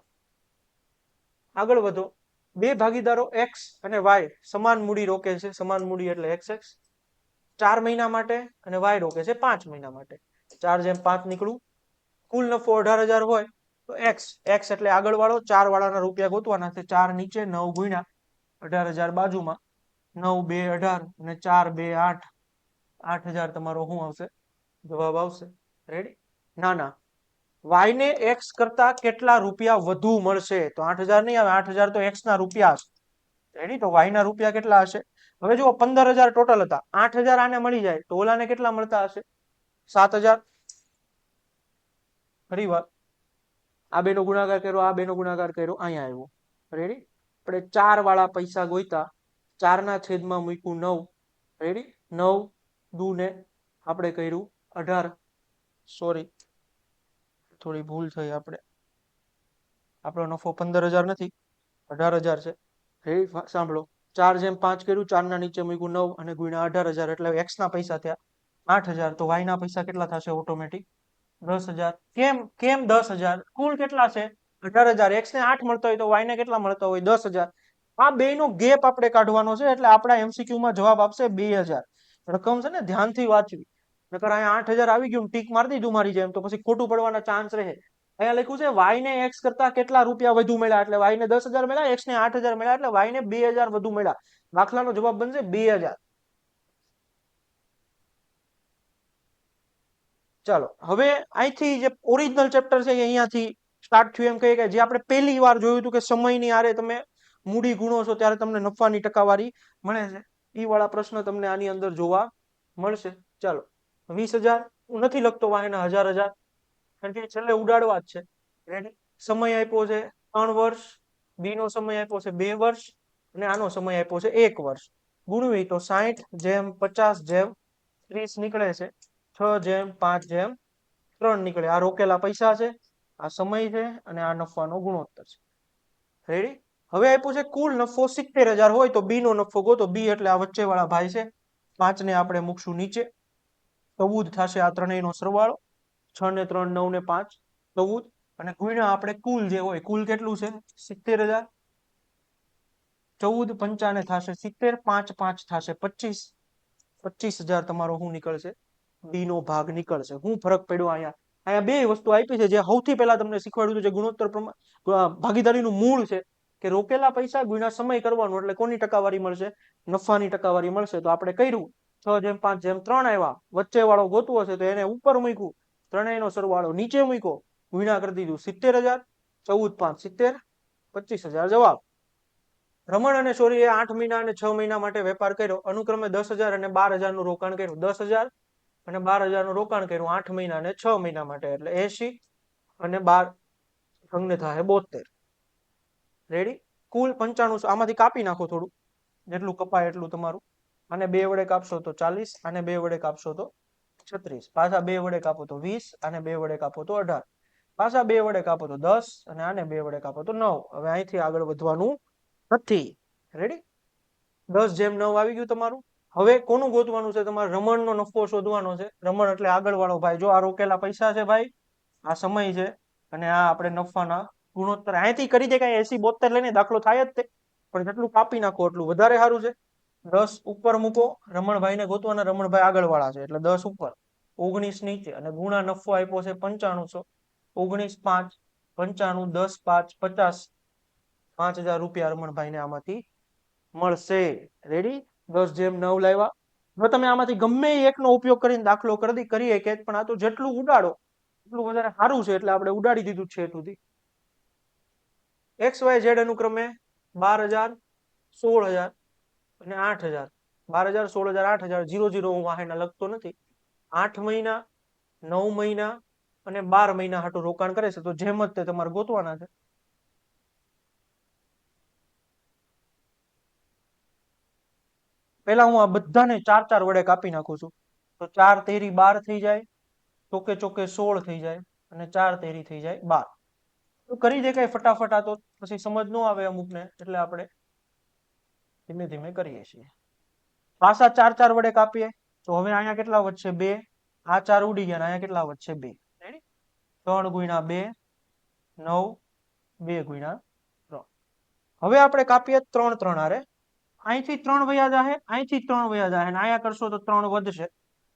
આગળ વધો. બે ભાગીદારો x અને y સમાન મૂડી રોકે છે. સમાન મૂડી એટલે xx 4 મહિના માટે અને y રોકે છે 5 મહિના માટે. 4/5 નીકળું. કુલ નફો 18000 હોય તો x એટલે આગળ વાળો 4 વાળાના રૂપિયા ગોતવાના છે. 4 નીચે 9 ગુણ્યા 18000 બાજુમાં 9 2 18 અને 4 2 8. 8000 તમારો શું આવશે? જવાબ આવશે. રેડી? ના y ને x કરતા કેટલા રૂપિયા વધુ મળશે? તો 8000 નહીં આવે. 8000 તો x ના રૂપિયા હશે. રેડી? તો y ના રૂપિયા કેટલા હશે? હવે જુઓ 15000 ટોટલ હતા. 8000 આને મળી જાય તો ઓલાને કેટલા મળતા હશે? 7000. ફરી વાર આ બેનો ગુણાકાર કર્યો, આ બેનો ગુણાકાર કર્યો, અહીંયા આવ્યો. રેડી? આપણે 4 વાળા પૈસા ગોઈતા. 4 ના છેદમાં મૂક્યું 9. રેડી? 9 2 ને આપણે કર્યું 18. સોરી, થોડી ભૂલ થઈ. આપણો નફો 15000 નથી, 18000 છે. રેડી? સાંભળો. 4/5 કર્યું, 4 ના નીચે મૂક્યું 9 અને ગુણ્યા 18000 એટલે x ના પૈસા થયા 8000. તો y ના પૈસા કેટલા થશે? ઓટોમેટિક 10000. કેમ 10000? કુલ કેટલા છે? 18000. x ને 8 મળતા હોય તો y ને કેટલા મળતા હોય? 10000. આ બેયનો ગેપ આપણે કાઢવાનો છે એટલે આપણા MCQ માં જવાબ આપશે 2000. રકમ છે ને ધ્યાનથી વાંચવી. નકર અહીંયા 8000 આવી ગયું ટીક મારી દીધું મારી જેમ તો પછી ખોટું પડવાના ચાન્સ રહે. અહીંયા લખ્યું છે y ને x કરતા કેટલા રૂપિયા વધુ મળ્યા એટલે y ને 10000 મળ્યા, x ને 8000 મળ્યા એટલે y ને 2000 વધુ મળ્યા. દાખલાનો જવાબ બનશે 2000. ચાલો હવે અહીંથી જે ઓરિજિનલ ચેપ્ટર છે અહીંયાથી સ્ટાર્ટ થયું. એમ કહીએ કે જે આપણે પહેલી વાર જોયું હતું કે સમયની આરે તમે મૂડી ગુણો છો ત્યારે તમને નફાની ટકાવારી મળે છે. ઈ વાળા પ્રશ્ન તમને આની અંદર જોવા મળશે. ચાલો 20000 હું નથી લખતો વાયના 1000 કારણ કે છેલ્લે ઉડાડવા જ છે. રેડી? સમય આપ્યો છે 3 વર્ષ, બી નો સમય આપ્યો છે 2 વર્ષ અને આનો સમય આપ્યો છે 1 વર્ષ. ગુણવી તો 60/50/30 નીકળે છે. 6/5/3 નીકળે. આ રોકેલા પૈસા છે, આ સમય છે અને આ નફાનો ગુણોત્તર છે. રેડી? હવે આપ્યું છે કુલ નફો 70000 હોય તો બી નો નફો ગોતો. બી એટલે આ વચ્ચે વાળા ભાઈ છે. 5 ને આપણે મૂકશું નીચે. 14 થશે આ ત્રણેયનો સરવાળો. 6 ને 3 9 ને 5 14 અને ગુણ્યા આપણે કુલ જે હોય. કુલ કેટલું છે? 70000. 14 પંચાને થશે 70. 5 5 થશે 25. 25000 તમારો શું નીકળશે? બી નો ભાગ નીકળશે. શું ફરક પડ્યો અહીંયા? અહીંયા બે વસ્તુ આપી છે જે સૌથી પહેલા તમને શીખવાડ્યું છે ગુણોત્તર ભાગીદારીનું મૂળ છે કે રોકેલા પૈસા ગુણ્યા સમય કરવાનું એટલે કોની ટકાવારી મળશે? નફાની ટકાવારી મળશે. તો આપણે કર્યું 6/5/3 આવ્યા. વચ્ચે વાળો ગોતવો છે તો એને ઉપર મૂક્યું, ત્રણેયનો સરવાળો નીચે મૂક્યો, ગુણ્યા કરી દીધું 70000. 14 5 70 25000 જવાબ. રમણ અને શૌર્યએ 8 મહિના અને 6 મહિના માટે વેપાર કર્યો. અનુક્રમે 10000 અને 12000 નું રોકાણ કર્યું. 10000 અને 12000 નું રોકાણ કર્યું 8 મહિના અને 6 મહિના માટે એટલે 80 અને 12 તમને થાય 72. રેડી? કુલ 95. આમાંથી કાપી નાખો થોડું, જેટલું કપાય એટલું તમારું. આને 2 વડે કાપશો તો 40, આને 2 વડે કાપશો તો 36, પાછા 2 વડે કાપો તો 20, આને 2 વડે કાપો તો 18, પાછા 2 વડે કાપો તો 10 અને આને 2 વડે કાપો તો 9. હવે અહીંથી આગળ વધવાનું નથી. રેડી? 10/9 આવી ગયું તમારું. હવે કોનું ગોતવાનું છે? તમારે રમણનો નફો શોધવાનો છે. રમણ એટલે આગળ વાળો ભાઈ. જો આ રોકેલા પૈસા છે ભાઈ, આ સમય છે અને આ આપણે નફાના ગુણોત્તર અહીંથી કરી દે કઈ 80-72 લઈને દાખલો થાય જ તે, પણ જેટલું કાપી નાખો એટલું વધારે સારું છે. 10 ઉપર મૂકો, રમણભાઈને ગોતવાના, રમણભાઈ આગળ વાળા છે એટલે 10 ઉપર, 19 નીચે, અને ગુણા નફો આપ્યો છે 9500. 19 5 95, 10 5 50, 5000 રૂપિયા રમણભાઈને આમાંથી મળશે. રેડી? 10/9 લાવ્યા. હવે તમે આમાંથી ગમે એકનો ઉપયોગ કરીને દાખલો કરી શકે, પણ આ તો જેટલું ઉડાડો એટલું વધારે સારું છે એટલે આપણે ઉડાડી દીધું છે એટલું. XYZ અનુક્રમે 12000, 16000 અને 8000. 12000, 16000, 8000, 00 હું વાહેના લખતો નથી. 8 મહિના, 9 મહિના અને 12 મહિના હાટું રોકાણ કરે છે, તો જેમ જ તે તમારે ગોતવાના છે. પેલા હું આ બધાને 4 વડે કાપી નાખું છું, તો 4 તેરી 12 થઈ જાય, ચોકે ચોકે 16 થઈ જાય, અને 4 તેરી થઈ જાય 12. તો કરી દે કઈ ફટાફટ, આ તો પછી સમજ ન આવે અમુકને, એટલે આપણે ધીમે ધીમે કરીએ છીએ. પાછા 4 વડે કાપીએ તો હવે અહીંયા કેટલા વધશે? 2. આ 4 ઉડી ગયા, અહીંયા કેટલા વધશે? 2. 3 ગુણ્યા 2 9, 2 ગુણ્યા 3. હવે આપણે કાપીએ 3 3 હારે. અહીંથી 3 વયા જાહે, અહીંથી 3 વયા જાહે, અને અહીંયા કરશો તો 3 વધશે,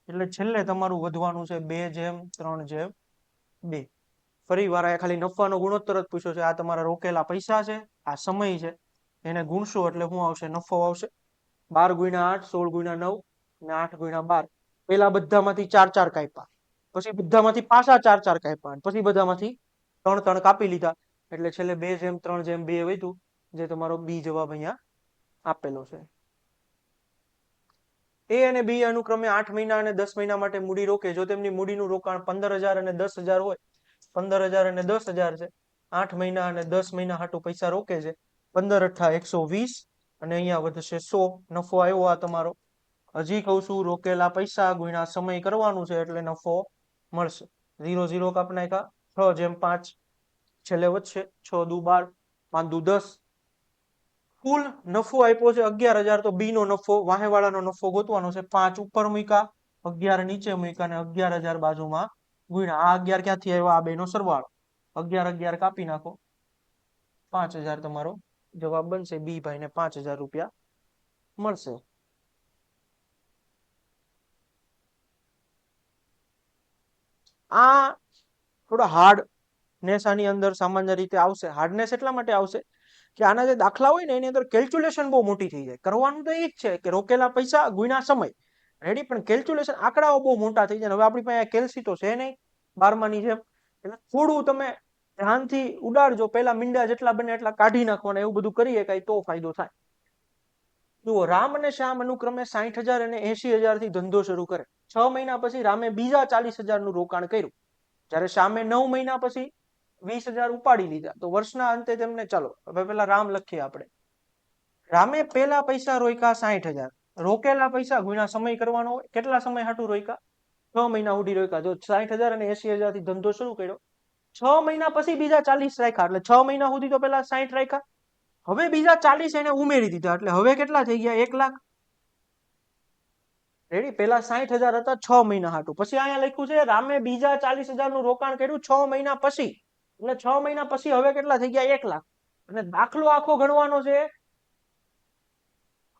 એટલે છેલ્લે તમારું વધવાનું છે 2/3/2. ફરી વાર આ ખાલી નફાનો ગુણોત્તર જ પૂછ્યો છે. આ તમારા રોકેલા પૈસા છે, આ સમય છે, એને ગુણશો એટલે શું આવશે? નફો આવશે. 12 ગુણ્યા 8, 16 ગુણ્યા 9 અને 8 ગુણ્યા 12. પેલા બધામાંથી 4 કાપ્યા, પછી બધામાંથી પાછા 4 કાપ્યા, પછી બધામાંથી 3 કાપી લીધા, એટલે છેલ્લે 2/3/2 વધ્યું, જે તમારો બી જવાબ અહીંયા આપેલો છે. એ અને બી અનુક્રમે 8 મહિના અને 10 મહિના માટે મૂડી રોકે. જો તેમની મૂડીનું રોકાણ 15000 અને 10000 હોય, 15000 અને 10000 છે, 8 મહિના અને 10 મહિના હાટુ પૈસા રોકે છે. 15 × 120 અને અહીંયા વધશે 100. નફો આવ્યો આ તમારો. હજી કહું છું, રોકેલા પૈસા ગુણ્યા સમય કરવાનું છે એટલે નફો મળશે. 0 0 કાપી નાખ્યા, 6/5 છેલ્લે વધશે. 6 દુ 12, 5 દુ 10. કુલ નફો આપ્યો છે 11000. તો બી નો નફો, વાહેવાળાનો નફો ગોતવાનો છે. 5 ઉપર મૂક્યા, 11 નીચે મૂક્યા, અને 11000 બાજુમાં ગુણ્યા. આ 11 ક્યાંથી આવ્યા? આ બેનો સરવાળો. 11 11 કાપી નાખો, 5000 તમારો જવાબ બનશે. બી ભાઈને 5000 રૂપિયા મળશે. આ થોડા હાર્ડનેસ આની અંદર સામાન્ય રીતે આવશે. હાર્ડનેસ એટલા માટે આવશે કે આના જે દાખલા હોય ને એની અંદર કેલ્ક્યુલેશન બહુ મોટી થઈ જાય. કરવાનું તો એ જ છે કે રોકેલા પૈસા ગુણ્યા સમય. રેડી? પણ કેલ્ક્યુલેશન, આંકડાઓ બહુ મોટા થઈ જાય. હવે આપણી પાસે કેલ્સી તો છે નહીં 12માની જેમ, એટલે થોડું તમે ધ્યાનથી ઉડાડજો. પેલા મીંડા જેટલા બને એટલા કાઢી નાખવાના, એવું બધું કરીએ કઈ તો ફાયદો થાય. જુઓ, રામ અને શ્યામ અનુક્રમે 60000 અને 80000 થી ધંધો શરૂ કરે. 6 મહિના પછી રામે બીજા 40000 નું રોકાણ કર્યું, જ્યારે શ્યામે 9 મહિના પછી 20000 ઉપાડી લીધા. તો વર્ષના અંતે તેમને, ચાલો હવે પેલા રામ લખીએ આપણે. રામે પેલા પૈસા રોક્યા 60000. રોકેલા પૈસા ગુણ્યા સમય કરવાનો હોય. કેટલા સમય હાટું રોક્યા? 6 મહિના સુધી રોક્યા. જો 60000 અને 80000 થી ધંધો શરૂ કર્યો, 6 મહિના પછી બીજા 40 રાખ્યા, એટલે 6 મહિના સુધી તો પેલા 60 રાખ્યા, હવે બીજા 40 એને ઉમેરી દીધા, એટલે હવે કેટલા થઈ ગયા? 1 લાખ. રેડી? પેલા 60000 હતા 6 મહિના હાટું. પછી અહીંયા લખ્યું છે રામે બીજા 40000 નું રોકાણ કર્યું 6 મહિના પછી, એટલે 6 મહિના પછી હવે કેટલા થઈ ગયા? 1 લાખ. અને દાખલો આખો ગણવાનો છે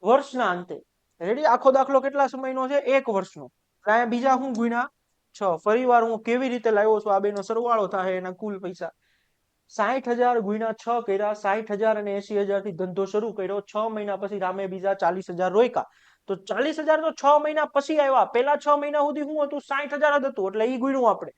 વર્ષના અંતે. રેડી? આખો દાખલો કેટલા સમયનો છે? 1 વર્ષનો. અહીંયા બીજા હું ગુણ્યા 6. ફરી વાર હું કેવી રીતે લાવ્યો છું? આ બેનો સરવાળો થાય એના કુલ પૈસા. 60000 ગુણ્યા 6 કર્યા. 60000 અને 80000 થી ધંધો શરૂ કર્યો. 6 મહિના પછી રામે બીજા 40000 રોક્યા. તો 40000 તો 6 મહિના પછી આવ્યા. પેલા 6 મહિના સુધી શું હતું? 60000 જ હતું, એટલે ઈ ગુણ્યું આપણે.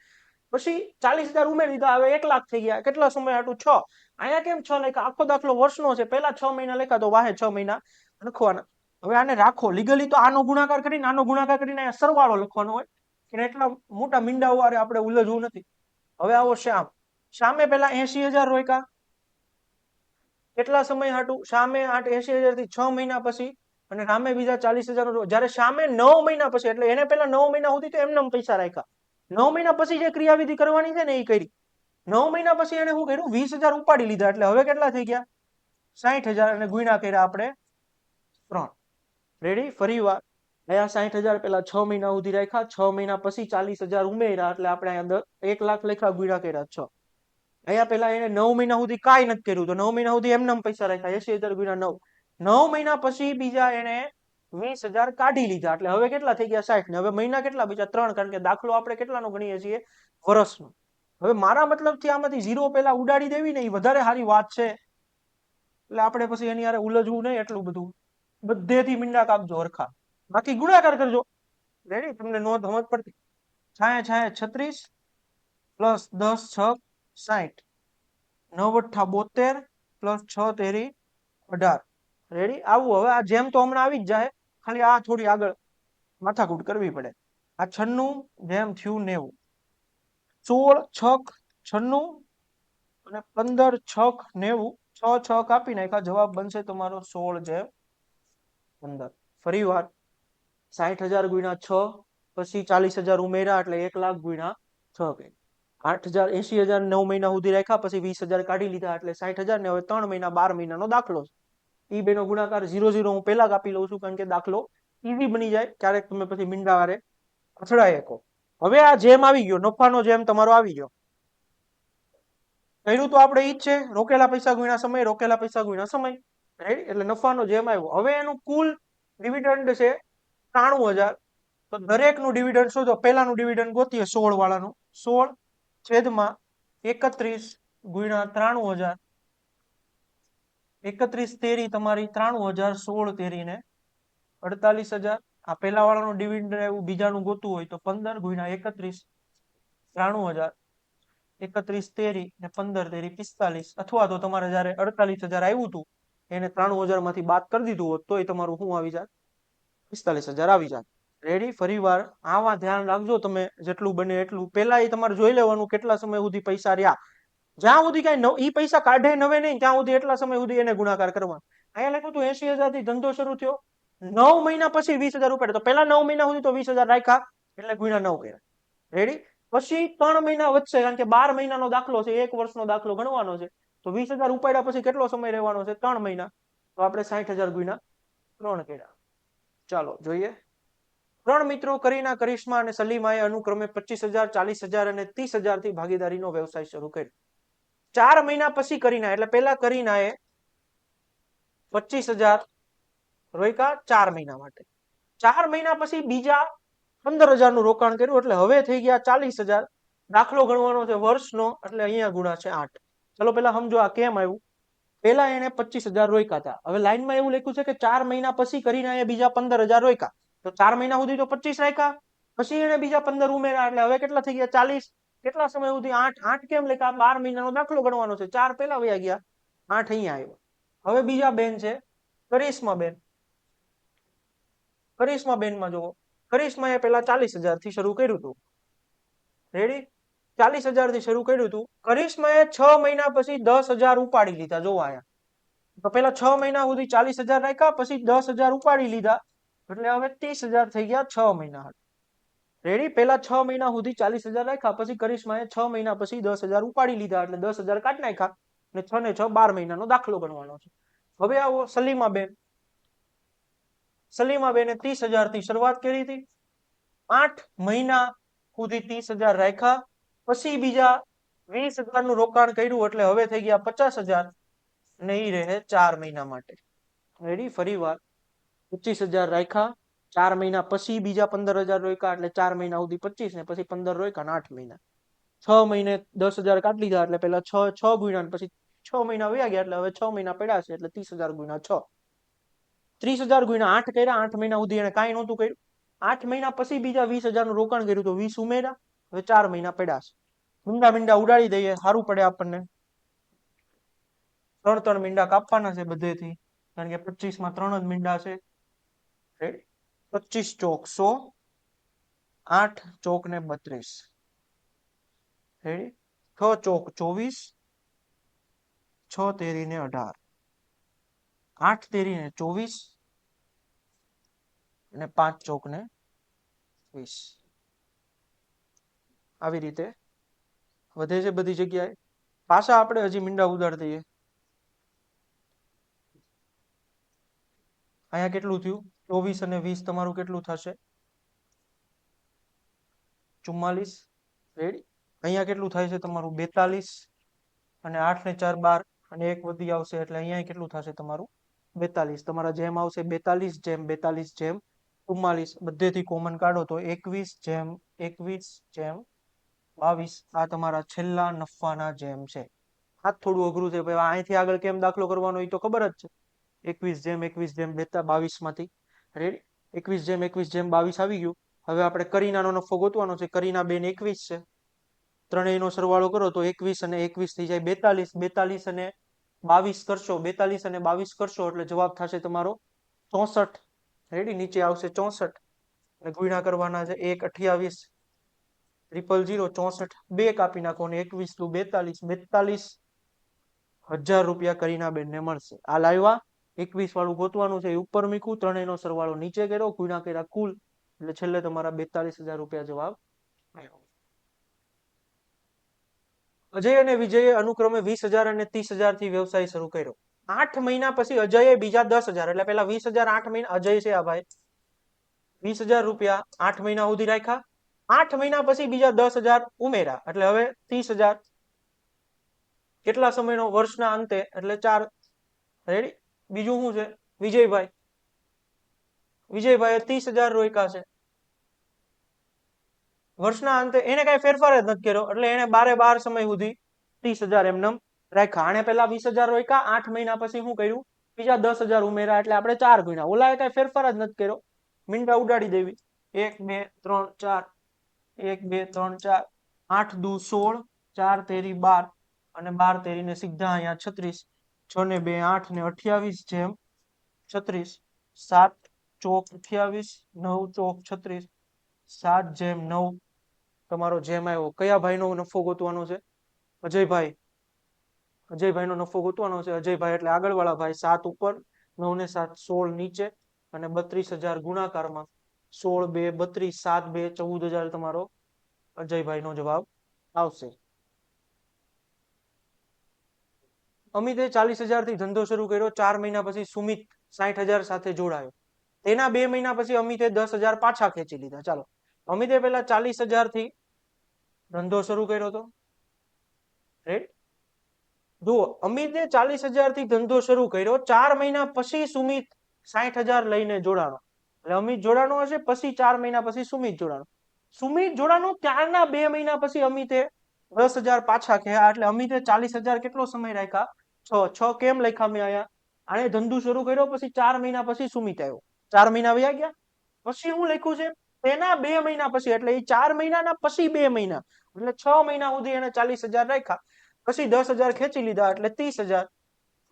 પછી 40000 ઉમેરી દીધા, હવે 1 લાખ થઈ ગયા. કેટલા સમય હાટું? 6. અહીંયા કેમ 6 લખ્યા? આખો દાખલો વર્ષનો છે. પેલા 6 મહિના લખ્યા, તો વાહે 6 મહિના લખવાના. હવે આને રાખો લીગલી, તો આનો ગુણાકાર કરીને અહીંયા સરવાળો લખવાનો હોય, કે એટલા મોટા મીંડાઓ વાળે આપણે ઉલझવું નથી. હવે આવો શ્યામ. શ્યામે પેલા 80000 રોક્યા. કેટલા સમય હાટું? શ્યામે 80000 થી 6 મહિના પછી, અને રામે બીજા 40000. જયારે શ્યામે 9 મહિના પછી, એટલે એને પેલા 9 મહિના સુધી તો એમને પૈસા રાખ્યા. 9 મહિના પછી જે ક્રિયાવિધિ કરવાની છે ને એ કરી. 9 મહિના પછી એને શું કર્યું? 20000 ઉપાડી લીધા, એટલે હવે કેટલા થઈ ગયા? 60000. અને ગુણ્યા કર્યા આપણે 3. રેડી? ફરી વાર અહીંયા 60000 પેલા 6 મહિના સુધી રાખ્યા. 6 મહિના પછી 40000 ઉમેર્યા, એટલે આપણે અંદર 1 લાખ લખ્યા, ગુણ્યા કર્યા 6. અહીંયા પેલા એને 9 મહિના સુધી કાંઈ નથી કર્યું, તો 9 મહિના સુધી એમનેમ પૈસા રાખ્યા 80,000 ગુણ્યા 9. 9 મહિના પછી બીજા એને 20,000 કાઢી લીધા, એટલે હવે કેટલા થઈ ગયા? 60. ને હવે મહિના કેટલા બચ્યા? 3, કારણ કે દાખલો આપણે કેટલાનો ગણીએ છીએ? વર્ષનો. હવે મારા મતલબથી આમાંથી 0 પેલા ઉડાડી દેવી ને એ વધારે સારી વાત છે, એટલે આપણે પછી એની હારે ઉલझવું નહીં એટલું બધું. બધેથી મીંડા કાપજો હરખા, બાકી ગુણાકાર કરજો. રેડી? તમને નો સમજ પડતી. 6 6 36 પ્લસ 10 6 60, 9 8 72 પ્લસ 6 તેરી 18. રેડી? આવું હવે આ જેમ તો હમણાં આવી જ જાય, ખાલી આ થોડી આગળ માથાકૂટ કરવી પડે. આ 96 જેમ થયું 90, 16 6 96 અને 15 6 90, 6 6 કાપી નાખ્યા, જવાબ બનશે તમારો 16 જેમ 15. ફરી વાર 60,000 ગુણ્યા 6, પછી 40,000 ઉમેર્યા એટલે 1,00,000 ગુણ્યા 6 કર્યા. 8,000 80,000 9 મહિના સુધી રાખ્યા, પછી 20,000 કાઢી લીધા એટલે 60,000 ને હવે 3 મહિના 12 મહિનાનો દાખલો છે. ઈ બેનો ગુણાકાર 0 0 હું પહેલા કાપી લઉં છું, કારણ કે દાખલો ઈઝી બની જાય. ક્યારેક તમે પછી મીંડા વારે અથડાઈ શકો. હવે આ જેમ આવી ગયો, નફાનો જેમ તમારો આવી ગયો. કર્યું તો આપણે ઈ જ છે, રોકેલા પૈસા ગુણ્યા સમય, રોકેલા પૈસા ગુણ્યા સમય. રાઈટ? એટલે નફાનો જેમ આવ્યો. હવે એનું કુલ ડિવિડન્ડ છે 93,000. તો દરેકનું ડિવિડન્ડ શોધો. પહેલાનું ડિવિડન્ડ ગોતીએ 16 વાળાનું. 16 છેદમાં 31 ગુણ્યા 93,000. 31 તેરી તમારી 93,000, 16 તેરી ને 48,000. આ પહેલા વાળાનું ડિવિડન્ડ આવ્યું, બીજાનું ગોતવું હોય તો 15 ગુણ્યા 31 93,000. 31 તેરી ને 15 તેરી 45, અથવા તો તમારે જયારે 48,000 આવ્યું હતું એને 93,000 માંથી બાદ કરી દીધું હોત તોય તમારું શું આવી જાય? 45,000 આવી જાય. રેડી? ફરી વાર આમાં ધ્યાન રાખજો તમે જેટલું બને એટલું. પેલા એ તમારે જોઈ લેવાનું કેટલા સમય સુધી પૈસા રહ્યા. જ્યાં સુધી કઈ ઈ પૈસા કાઢે નવે નહીં ત્યાં સુધી એટલા સમય સુધી એને ગુણાકાર કરવાનો. અહીંયા લખ્યું હતું 80,000 થી ધંધો શરૂ થયો, 9 મહિના પછી 20,000 ઉપાડે, તો પેલા 9 મહિના સુધી તો 20,000 રાખ્યા એટલે ગુણ્યા 9 કર્યા. રેડી? પછી 3 મહિના વધશે, કારણ કે 12 મહિનાનો દાખલો છે, 1 વર્ષનો દાખલો ગણવાનો છે. તો 20,000 ઉપાડ્યા પછી કેટલો સમય રહેવાનો છે? 3 મહિના. તો આપણે 60,000 ગુણ્યા 3 કર્યા. ચાલો જોઈએ. 3 મિત્રો કરીના, કરિશ્મા અને સલીમાએ અનુક્રમે 25,000 40,000 અને 30,000 થી ભાગીદારીનો વ્યવસાય શરૂ કર્યો. 4 મહિના પછી કરીના, એટલે પેલા કરીનાએ 25,000 રોક્યા 4 મહિના માટે. 4 મહિના પછી બીજા 15,000 નું રોકાણ કર્યું, એટલે હવે થઈ ગયા 40,000. દાખલો ગણવાનો છે વર્ષનો, એટલે અહીંયા ગુણા છે 8. ચલો પેલા સમજો આ કેમ આવ્યું. પેલા એને 25,000 રોક્યા હતા. હવે લાઈનમાં એવું લખ્યું છે કે 4 મહિના પછી કરીને બીજા 15,000 રોક્યા, તો 4 મહિના સુધી તો 25 રાખ્યા, પછી એને બીજા 15 ઉમેર્યા, એટલે હવે કેટલા થઈ ગયા? 40. કેટલા સમય સુધી? 8. 8 કેમ લખ્યા? 12 મહિનાનો દાખલો ગણવાનો છે. 4 પેલા વયા ગયા, 8 અહીંયા આવ્યો. હવે બીજા બેન છે કરિશ્મા બેન. કરિશ્મા બેનમાં જુઓ, કરિશ્માએ પેલા 40,000 થી શરૂ કર્યું હતું. રેડી? 40,000 થી શરૂ કર્યું હતું. કરિશ્માએ 6 મહિના પછી 10,000 ઉપાડી લીધા. જોવા અહીંયા તો પેલા 6 મહિના સુધી 40,000 રાખ્યા, પછી 10,000 ઉપાડી લીધા, એટલે હવે 30,000 થઈ ગયા 6 મહિના. રેડી? પેલા 6 મહિના સુધી 40,000 રાખ્યા, પછી કરિશ્માએ 6 મહિના પછી 10,000 ઉપાડી લીધા, એટલે 10,000 કાઢી નાખ્યા, અને 6 ને 6 12 મહિનાનો દાખલો ગણવાનો છે. હવે આવો સલીમાબેન. સલીમાબેને 30,000 થી શરૂઆત કરી હતી. 8 મહિના સુધી 30,000 રાખ્યા, પછી બીજા 20,000 નું રોકાણ કર્યું, એટલે હવે થઈ ગયા 50,000, અને ઈ રહે 4 મહિના માટે. રેડી? ફરી વાર 25,000 રાખ્યા, 4 મહિના પછી બીજા 15,000 રોક્યા, એટલે 4 મહિના સુધી 25 ને પછી 15 રોક્યા, 8 મહિના. 6 મહિને 10,000 કાઢી લીધા, એટલે પેલા 6 ગુણ્યા, પછી 6 મહિના વયા ગયા, એટલે હવે 6 મહિના પડ્યા છે, એટલે 30,000 ગુણ્યા 6. 30,000 ગુણ્યા 8 કર્યા. 8 મહિના સુધી એને કાંઈ નહોતું કર્યું. 8 મહિના પછી બીજા 20,000 નું રોકાણ કર્યું, તો 20 ઉમેર્યા, હવે 4 મહિના પડ્યા છે. મીંડા ઉડાડી દઈએ, સારું પડે આપણને. 3 મીંડા કાપવાના છે બધેથી, કારણ કે 25 માં 3 જ મીંડા છે. 25 ચોક 100, 8 ચોક ને 32. રેડી? 6 ચોક 24, 6 તેરી ને 18, 8 તેરી ને 24, અને 5 ચોક ને 20. આવી રીતે વધે છે બધી જગ્યાએ. પાછા આપણે હજી મીંડા ઉડાડી દઈએ. અહીંયા કેટલું થયું? 24 અને 20 તમારું કેટલું થશે? 44. રેડી? અહીંયા કેટલું થાય છે તમારું? 42. અને 8 ને 4 12 અને 1 વધી આવશે એટલે અહીંયા કેટલું થશે તમારું 42. તમારા જેમ આવશે 42 જેમ 42 જેમ 44. બધેથી કોમન કાઢો તો 21 જેમ 21 જેમ 22. આ તમારા છેલ્લા નફાના જેમ છે. આ થોડું અઘરું છે ભાઈ, અહીંથી આગળ કેમ દાખલો કરવાનો એ તો ખબર જ છે. 21 જેમ 22 માંથી રેડી. 21 જેમ 22 આવી ગયું. હવે આપણે કરીનાનો નફો ગોતવાનો છે. કરીના બેન 21 છે. ત્રણેયનો સરવાળો કરો તો 21 અને 21 થઈ જાય 42. 42 અને 22 કરશો, 42 અને 22 કરશો એટલે જવાબ થશે તમારો 64. રેડી. નીચે આવશે 64 અને ગુણ્યા કરવાના છે 1 28 000 64. 2 કાપી નાખો ને 21 નું 42 42,000 રૂપિયા કરીના બેનને મળશે. આ લાવ્યા 21 વાળું ગોતવાનું છે, એ ઉપર મૂક્યું, ત્રણેયનો સરવાળો નીચે કર્યો, ગુણ્યા કર્યા કુલ, એટલે છેલ્લે તમારા 42,000 રૂપિયા જવાબ આવ્યો. અજય અને વિજયે અનુક્રમે 20,000 અને 30,000 થી વ્યવસાય શરૂ કર્યો. 8 મહિના પછી અજયે બીજા 10,000, એટલે પેલા 20,000 8 મહિના, અજય છે આ ભાઈ, 20,000 રૂપિયા 8 મહિના સુધી રાખ્યા. 8 મહિના પછી બીજા 10,000 ઉમેર્યા, એટલે હવે 30,000. કેટલા સમયનો? વર્ષના અંતે, એટલે 4. રેડી. બીજું શું છે? વિજયભાઈ, વિજયભાઈએ 30,000 રોક્યા છે વર્ષના અંતે. એને કઈ ફેરફાર જ નથી કર્યો, એટલે એને 12 સમય સુધી 30,000 એમને રાખ્યા. આને પેલા 20,000 રોક્યા, 8 મહિના પછી શું કર્યું? બીજા 10,000 ઉમેર્યા, એટલે આપણે 4 ગુણ્યા. ઓલાએ કઈ ફેરફાર જ નથી કર્યો, મીંડા ઉડાડી દેવી. 1 2 3 4 1 2 3 4 8 દુ 16 4 તેરી 12 અને 12 તેરીને સીધા અહીંયા 36. 6 ને 2 8 ને 28 જેમ 36. 7 ચોક 28 9 ચોક 36. 7 જેમ 9 તમારો જેમ આવ્યો. કયા ભાઈનો નફો ગોતવાનો છે? અજયભાઈ. અજયભાઈનો નફો ગોતવાનો છે. અજયભાઈ એટલે આગળવાળા ભાઈ. 7 ઉપર, 9 ને 7 16 નીચે અને 32,000 ગુણાકારમાં. 16 2 32, 7 2 14,000 તમારો અજયભાઈનો જવાબ આવશે. અમિતે 40,000 થી ધંધો શરૂ કર્યો. 4 મહિના પછી સુમિત 60,000 સાથે જોડાયો. તેના 2 મહિના પછી અમિતે 10,000 પાછા ખેંચી લીધા. ચાલો, અમિતે પેલા 40,000 થી ધંધો શરૂ કર્યો હતો. રાઈટ. જુઓ, અમિતે 40,000 થી ધંધો શરૂ કર્યો. 4 મહિના પછી સુમિત 60,000 લઈને જોડાણો. એટલે અમિત જોડાણો હશે, પછી 4 મહિના પછી સુમિત જોડાણો. સુમિત જોડાણો ત્યારના 2 મહિના પછી અમિતે 10,000 પાછા ખેયા, એટલે અમિતે 40,000 કેટલો સમય રાખ્યા? 6 કેમ લખ્યા મેં અહીંયા? આને ધંધો શરૂ કર્યો, પછી 4 મહિના પછી સુમિત આવ્યો. 4 મહિના વયા ગયા. પછી હું લખ્યું છે? તેના 2 મહિના પછી, એટલે એ 4 મહિનાના પછી 2 મહિના, એટલે 6 મહિના સુધી એને 40,000 રાખ્યા. પછી 10,000 ખેંચી લીધા, એટલે 30,000.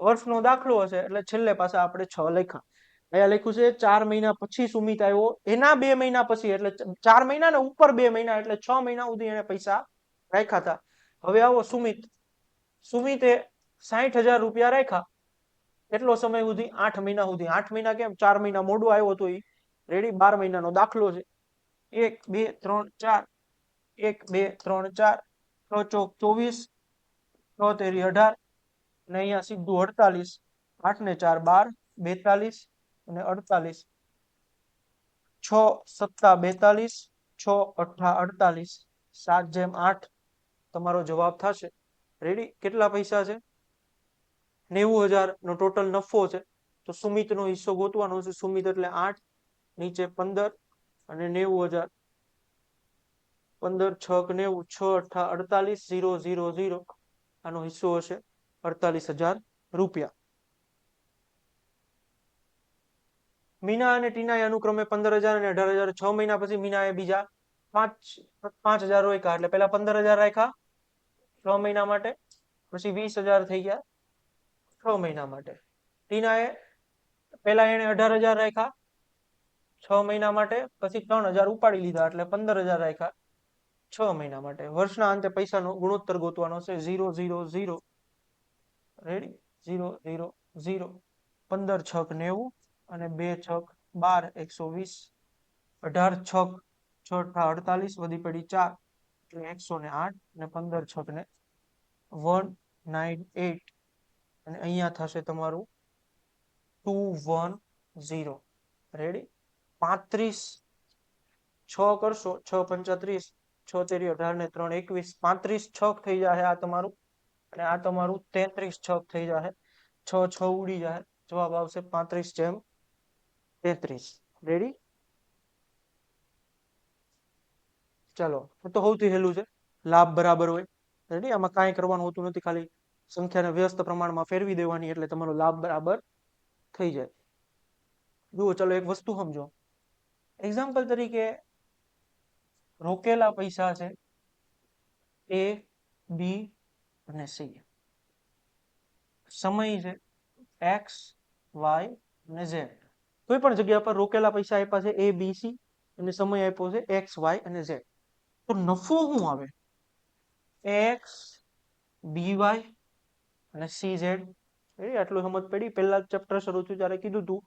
વર્ષનો દાખલો હશે, એટલે છેલ્લે પાછા આપણે 6 લખ્યા. અહીંયા લખ્યું છે 4 મહિના પછી સુમિત આવ્યો, એના 2 મહિના પછી, એટલે 4 મહિના ને ઉપર 2 મહિના, એટલે 6 મહિના સુધી એને પૈસા રાખ્યા હતા. હવે આવો સુમિત. સુમિતે 60,000 રૂપિયા રાખ્યા. કેટલો સમય સુધી? 8 મહિના સુધી. 8 મહિના કેમ? 4 મહિના મોડું આવ્યો હતો એ. રેડી. 12 મહિનાનો દાખલો છે. 1 2 3 4 1 2 3 4 6 ચોક 24 6 તેરી 18 અને અહીંયા સીધું 48. 8 ને 4 12 42 અને 48. 6 સત્તા 42 6 અઠ્ઠા 48. 7 જેમ 8 તમારો જવાબ થશે. રેડી. કેટલા પૈસા છે? 90,000 નો ટોટલ નફો છે. તો સુમિત નો હિસ્સો ગોતવાનો છે. સુમિત એટલે 8, નીચે 15 અને 90,000. 15 6 90 6 અઠ્ઠા 48 0 0 0. આનો હિસ્સો હશે 48,000 રૂપિયા. મીના અને ટીનાએ અનુક્રમે 15,000 અને 18,000. 6 મહિના પછી મીનાએ બીજા 5,000 રોક્યા, એટલે પેલા 15,000 રાખ્યા 6 મહિના માટે, પછી 20,000 થઈ ગયા 6 મહિના માટે. ટીનાએ પેલા એને 18,000 રાખ્યા 6 મહિના માટે, પછી 3,000 ઉપાડી લીધા, એટલે 15,000 રાખ્યા 6 મહિના માટે. વર્ષના અંતે પૈસાનો ગુણોત્તર ગોતવાનો છે. 0 0 0. રેડી. 0 0 0. 15 6 90 અને 2 6 12 120. 18 6 6 અઠ્ઠા 48 વધી પડી 4 એટલે 108 અને 15 6 ને 198 અને અહીંયા થશે તમારું 210. રેડી. 35 6 કરશો, 6 35 6 તેરી 18 ને 3 21. 35 6 થઈ જાય આ તમારું અને આ તમારું 33 છક થઈ જાય, 6 6 ઉડી જાય, જવાબ આવશે 35/33. રેડી? ચાલો, તો સૌથી સહેલું છે, લાભ બરાબર હોય. રેડી? આમાં કાંઈ કરવાનું હોતું નથી, ખાલી સંખ્યાને વ્યસ્ત પ્રમાણમાં ફેરવી દેવાની એટલે તમારો લાભ બરાબર થઈ જાય. જુઓ, ચલો એક વસ્તુ સમજો. એક્ઝામ્પલ તરીકે રોકેલા પૈસા છે A, B અને C. સમય છે X, Y અને Z. કોઈ પણ જગ્યા પર રોકેલા પૈસા આપ્યા છે A, B, C અને સમય આપ્યો છે X, Y અને Z. તો નફો શું આવે? X, BY અને CZ. આટલું સમજ પડી. પહેલા ચેપ્ટર શરૂ થયું ત્યારે કીધું હતું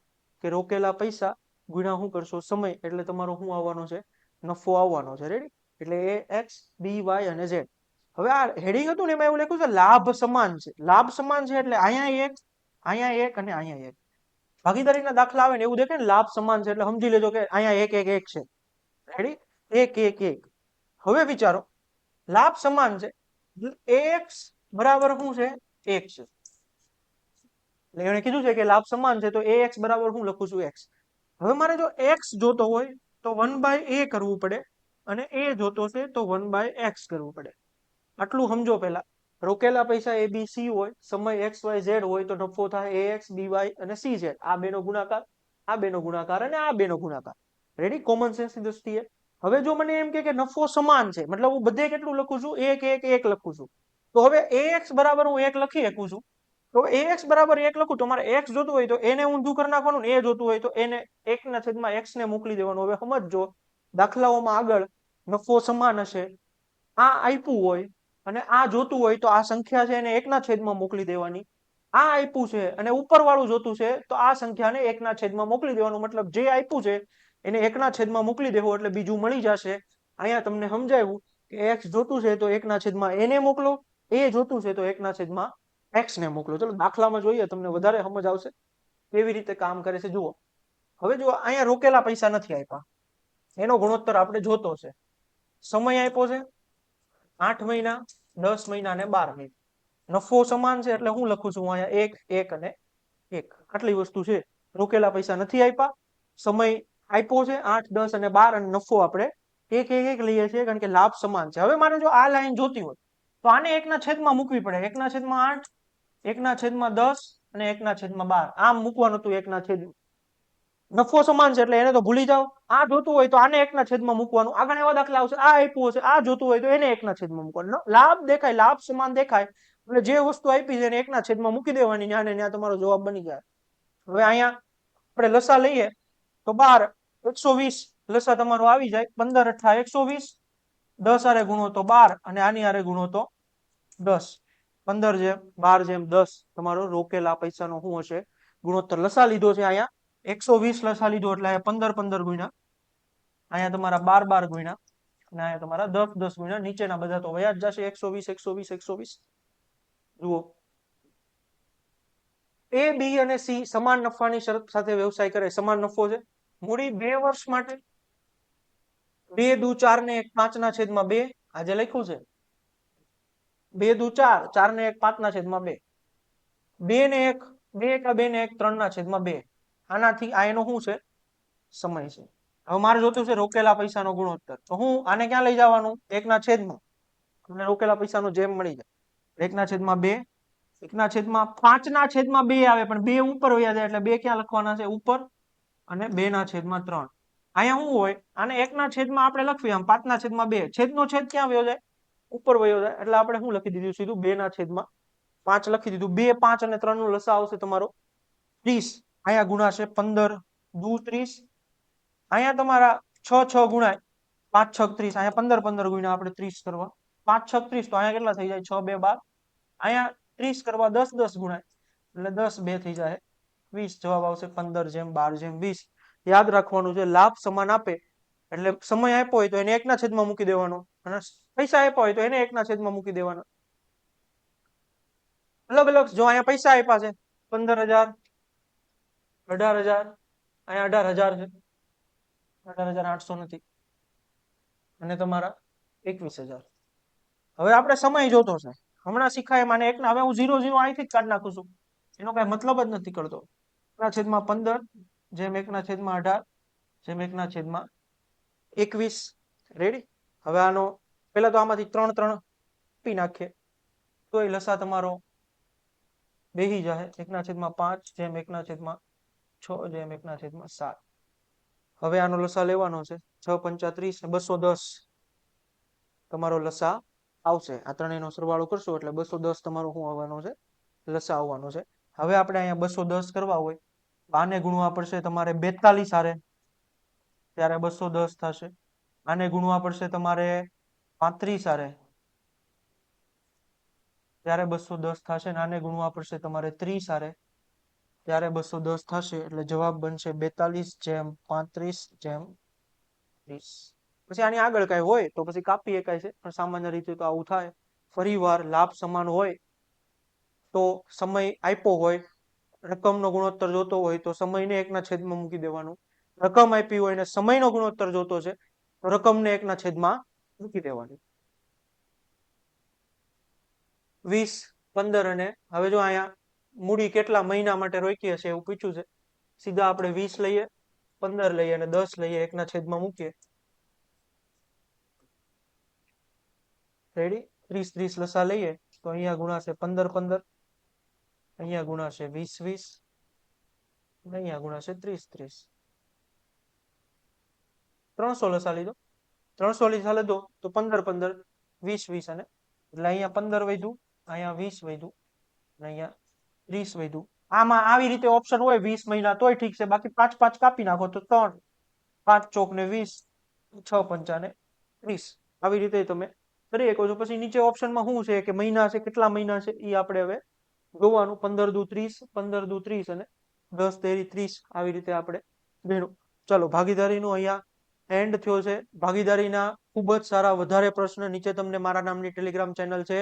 કે રોકેલા પૈસા ગુણ્યા શું કરશો? સમય, એટલે તમારો શું આવવાનો છે? નફો આવવાનો છે. રેડી? એટલે X, BY અને Z. હવે આ હેડિંગ હતું ને એમાં એવું લખ્યું છે લાભ સમાન છે. લાભ સમાન છે એટલે અહીંયા એક અને અહીંયા એક. ભાગીદારીના દાખલા આવે ને એવું દેખાય ને લાભ સમાન છે એટલે સમજી લેજો કે અહીંયા એક એક એક છે. રેડી? એક એક એક. હવે વિચારો, લાભ સમાન છે, X બરાબર શું છે? એક છે. એટલે એને કીધું છે કે લાભ સમાન છે તો AX બરાબર હું લખું છું? X. હવે મારે જો X જોતો હોય તો 1/A કરવું પડે અને A જોતો છે તો 1/X કરવું પડે. આટલું સમજો. પહેલા રોકેલા પૈસા ABC હોય, સમય XYZ હોય તો નફો થાય AX, BY અને CZ. આ બેનો ગુણાકાર, આ બેનો ગુણાકાર અને આ બેનો ગુણાકાર. રેડી? કોમન સેન્સ ની દ્રષ્ટિએ. હવે જો મને એમ કે નફો સમાન છે, મતલબ હું બધે કેટલું લખું છું? એક એક એક લખું છું. તો હવે AX બરાબર હું એક લખી શકું છું. તો AX બરાબર એક લખું તો મારે X જોતું હોય તો એને ઊંધું કરી નાખવાનું, A જોતું હોય તો એને 1/X ને મોકલી દેવાનું. હવે સમજો, દાખલાઓમાં આગળ નફો સમાન હશે, આ આપ્યું હોય અને આ જોતું હોય તો આ સંખ્યા છે એને 1/માં મોકલી દેવાની. આ આપ્યું છે અને ઉપર વાળું જોતું છે તો આ સંખ્યાને 1/માં મોકલી દેવાનું. મતલબ જે આપ્યું છે એને 1/માં મોકલી દેવું એટલે બીજું મળી જશે. અહીંયા તમને સમજાવ્યું કે X જોતું છે તો 1/માં એને મોકલો, A જોતું છે તો 1/માં X ને મોકલો. ચલો દાખલામાં જોઈએ, તમને વધારે સમજ આવશે કેવી રીતે કામ કરે છે. જુઓ, હવે જો અહીંયા રોકેલા પૈસા નથી આપ્યા, એનો ગુણોત્તર આપણે જોતો છે. સમય આપ્યો છે 8 મહિના, 10 મહિના અને 12 મહિના. નફો સમાન છે એટલે હું લખું છું અહીંયા 1 1 અને 1. આટલી વસ્તુ છે. રોકેલા પૈસા નથી આપ્યા, સમય આપ્યો છે 8 10 અને 12 અને નફો આપણે 1 1 1 લઈએ છીએ કારણ કે લાભ સમાન છે. હવે મારે જો આ લાઈન જોતી હોય તો આને 1/માં મૂકવી પડે. 1/8, 1/10 અને 1/12. આમ મૂકવાનું હતું 1/. નફો સમાન છે એટલે એને તો ભૂલી જાઓ. આ જોતું હોય તો આને 1/માં મૂકવાનું. આગળ એવા દાખલા આવશે, આ આપ્યું હશે, આ જોતું હોય તો એને 1/માં મૂકવાનું. લાભ દેખાય, લાભ સમાન દેખાય એટલે જે વસ્તુ આપી છે એને 1/માં મૂકી દેવાની. ત્યાં ને ત્યાં તમારો જવાબ બની જાય. હવે અહીંયા આપણે લસા લઈએ તો 12 120 લસા તમારો આવી જાય. 15 × 8 120, 10 હારે ગુણો તો 12 અને આની હારે ગુણો તો 10. 15/10 તમારો રોકેલા પૈસાનો શું હશે? ગુણોત્તર. લસા લીધો છે અહીંયા 120 લસા લીધો એટલે 15 15 ગુણ્યા, અહીંયા તમારા 12 12 ગુણ્યા અને અહીંયા તમારા 10 10 ગુણ્યા. નીચેના બધા તો વયા જ જશે. 120 120 120. જુઓ, A, B અને C સમાન નફાની શરત સાથે વ્યવસાય કરે. સમાન નફો છે. મૂડી 2 વર્ષ માટે 2 દુ 4 ને 1 5/2. આજે લખ્યું છે 2 દુ 4, 4 ને 1 5/2. 2 ને 1 2 કા 2 ને 1 3/2. આનાથી આ એનો શું છે? સમય છે. હવે મારે જોતું છે રોકેલા પૈસાનો ગુણોત્તર. તો હું આને ક્યાં લઈ જવાનું? 1/માં. તમને રોકેલા પૈસાનો જેમ મળી જાય. 1/2, 5/2 આવે પણ 2 ઉપર વયા જાય એટલે 2 ક્યાં લખવાના છે? ઉપર. અને 2/3. અહીંયા શું હોય? આને 1/માં આપણે લખવી આમ 5/2. છેદનો છેદ ક્યાં વયો જાય? ઉપર વયો જાય એટલે આપણે શું લખી દીધું? સીધું 2/5 લખી દીધું. 2 5 અને 3 નો લસા આવશે તમારો 30. અહીંયા ગુણાશે 15 દુ 30. અહીંયા તમારા 6 6 ગુણાય 5 6 30. અહીંયા 15 15 ગુણ્યા આપણે 30 કરવા. 5 6 30 તો અહીંયા કેટલા થઈ જાય? 6 2 12. અહીંયા 30 કરવા 10 10 ગુણાય એટલે 10 2 થઈ જાય 20. જવાબ આવશે 15/12/20. યાદ રાખવાનું છે, લાભ સમાન આપે એટલે સમય આપ્યો હોય તો એને 1/માં મૂકી દેવાનો અને પૈસા આપ્યા હોય તો એને 1/માં મૂકી દેવાના. અલગ અલગ. જો અહીંયા પૈસા આપ્યા છે 15,000, 18,000, અહીંયા 18,000 છે, 18,800 નથી અને તમારા 21,000. હવે આપણે સમય જોતો છે. હમણાં શીખાય માને એકના, હવે હું 0 0 અહીંથી જ કાઢી નાખું છું, એનો કઈ મતલબ જ નથી કરતો. 1/15 જેમ 1/18 જેમ 1/21. રેડી? હવે આનો પેલા તો આમાંથી 3 3 કાપી નાખીએ તો એ લસા તમારો બેહી જાય. 1/5 જેમ 1/6 જેમ 1/7. હવે આનો લસા લેવાનો છે. 6 5 30 210 તમારો લસા આવશે. આ ત્રણેયનો સરવાળો કરશો એટલે 210 તમારો શું આવવાનો છે? લસા આવવાનો છે. હવે આપણે અહીંયા 210 કરવા હોય આને ગુણવા પડશે તમારે 42 હારે, ત્યારે 210 થશે. આને ગુણવા પડશે તમારે 35 હારે, ત્યારે 210 થશે. અને આને ગુણવા પડશે તમારે 30 હારે, ત્યારે 210 થશે. એટલે જવાબ બનશે 42 જેમ 35 જેમ 30. પછી આની આગળ કઈ હોય તો પછી કાપી એકાય છે, પણ સામાન્ય રીતે તો આવું થાય. ફરી વાર લાભ સમાન હોય તો સમય આપ્યો હોય, રકમનો ગુણોત્તર જોતો હોય તો સમયને 1/છેદમાં મૂકી દેવાનું. રકમ આપી હોય ને સમયનો ગુણોત્તર જોતો છે તો રકમને 1/છેદમાં મૂકી દેવાની. 20 15 અને હવે જો અહીંયા મૂડી કેટલા મહિના માટે રોકી હશે એવું પૂછ્યું છે. સીધા આપણે 20 લઈએ, 15 લઈએ અને 10 લઈએ, 1/છેદમાં મૂકીએ. રેડી? 30 30 લસા લઈએ તો અહીંયા ગુણાશે 15 15, અહીંયા ગુણાશે 20 20, અહીંયા ગુણાશે 30 30. 300 લસા લીધો. 300 લસા લીધો તો 15 15 20 20 અને એટલે અહીંયા 15 વધ્યું, અહીંયા 20 વધ્યું, અહીંયા 30 વધ્યું. આમાં આવી રીતે ઓપ્શન હોય 20 મહિના તોય ઠીક છે, બાકી 5 5 કાપી નાખો તો 3 5 ચોક ને 20, 6 પંચા ને 30. આવી રીતે તમે કરી શકો છો. પછી નીચે ઓપ્શનમાં શું છે કે મહિના છે, કેટલા મહિના છે એ આપણે હવે જોવાનું. 15 દુ 30, 15 દુ 30 અને 10 તેરી 30. આવી રીતે આપણે ગણ્યું. ચલો, ભાગીદારીનું અહીંયા એન્ડ થયો છે. ભાગીદારીના ખૂબ જ સારા વધારે પ્રશ્ન નીચે તમને મારા નામની ટેલિગ્રામ ચેનલ છે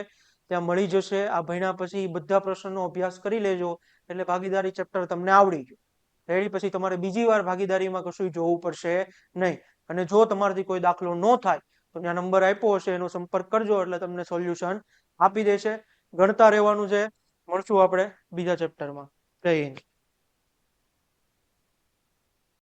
ત્યાં મળી જશે. આ ભણ્યા પછી બધા પ્રશ્નનો અભ્યાસ કરી લેજો એટલે ભાગીદારી ચેપ્ટર તમને આવડી ગયું. રેડી? પછી તમારે બીજી વાર ભાગીદારીમાં કશું જોવું પડશે નહીં. અને જો તમારાથી કોઈ દાખલો ન થાય તો ત્યાં નંબર આપ્યો હશે એનો સંપર્ક કરજો એટલે તમને સોલ્યુશન આપી દેશે. ગણતા રહેવાનું છે. મળશું આપણે બીજા ચેપ્ટરમાં. જય હિન્દ.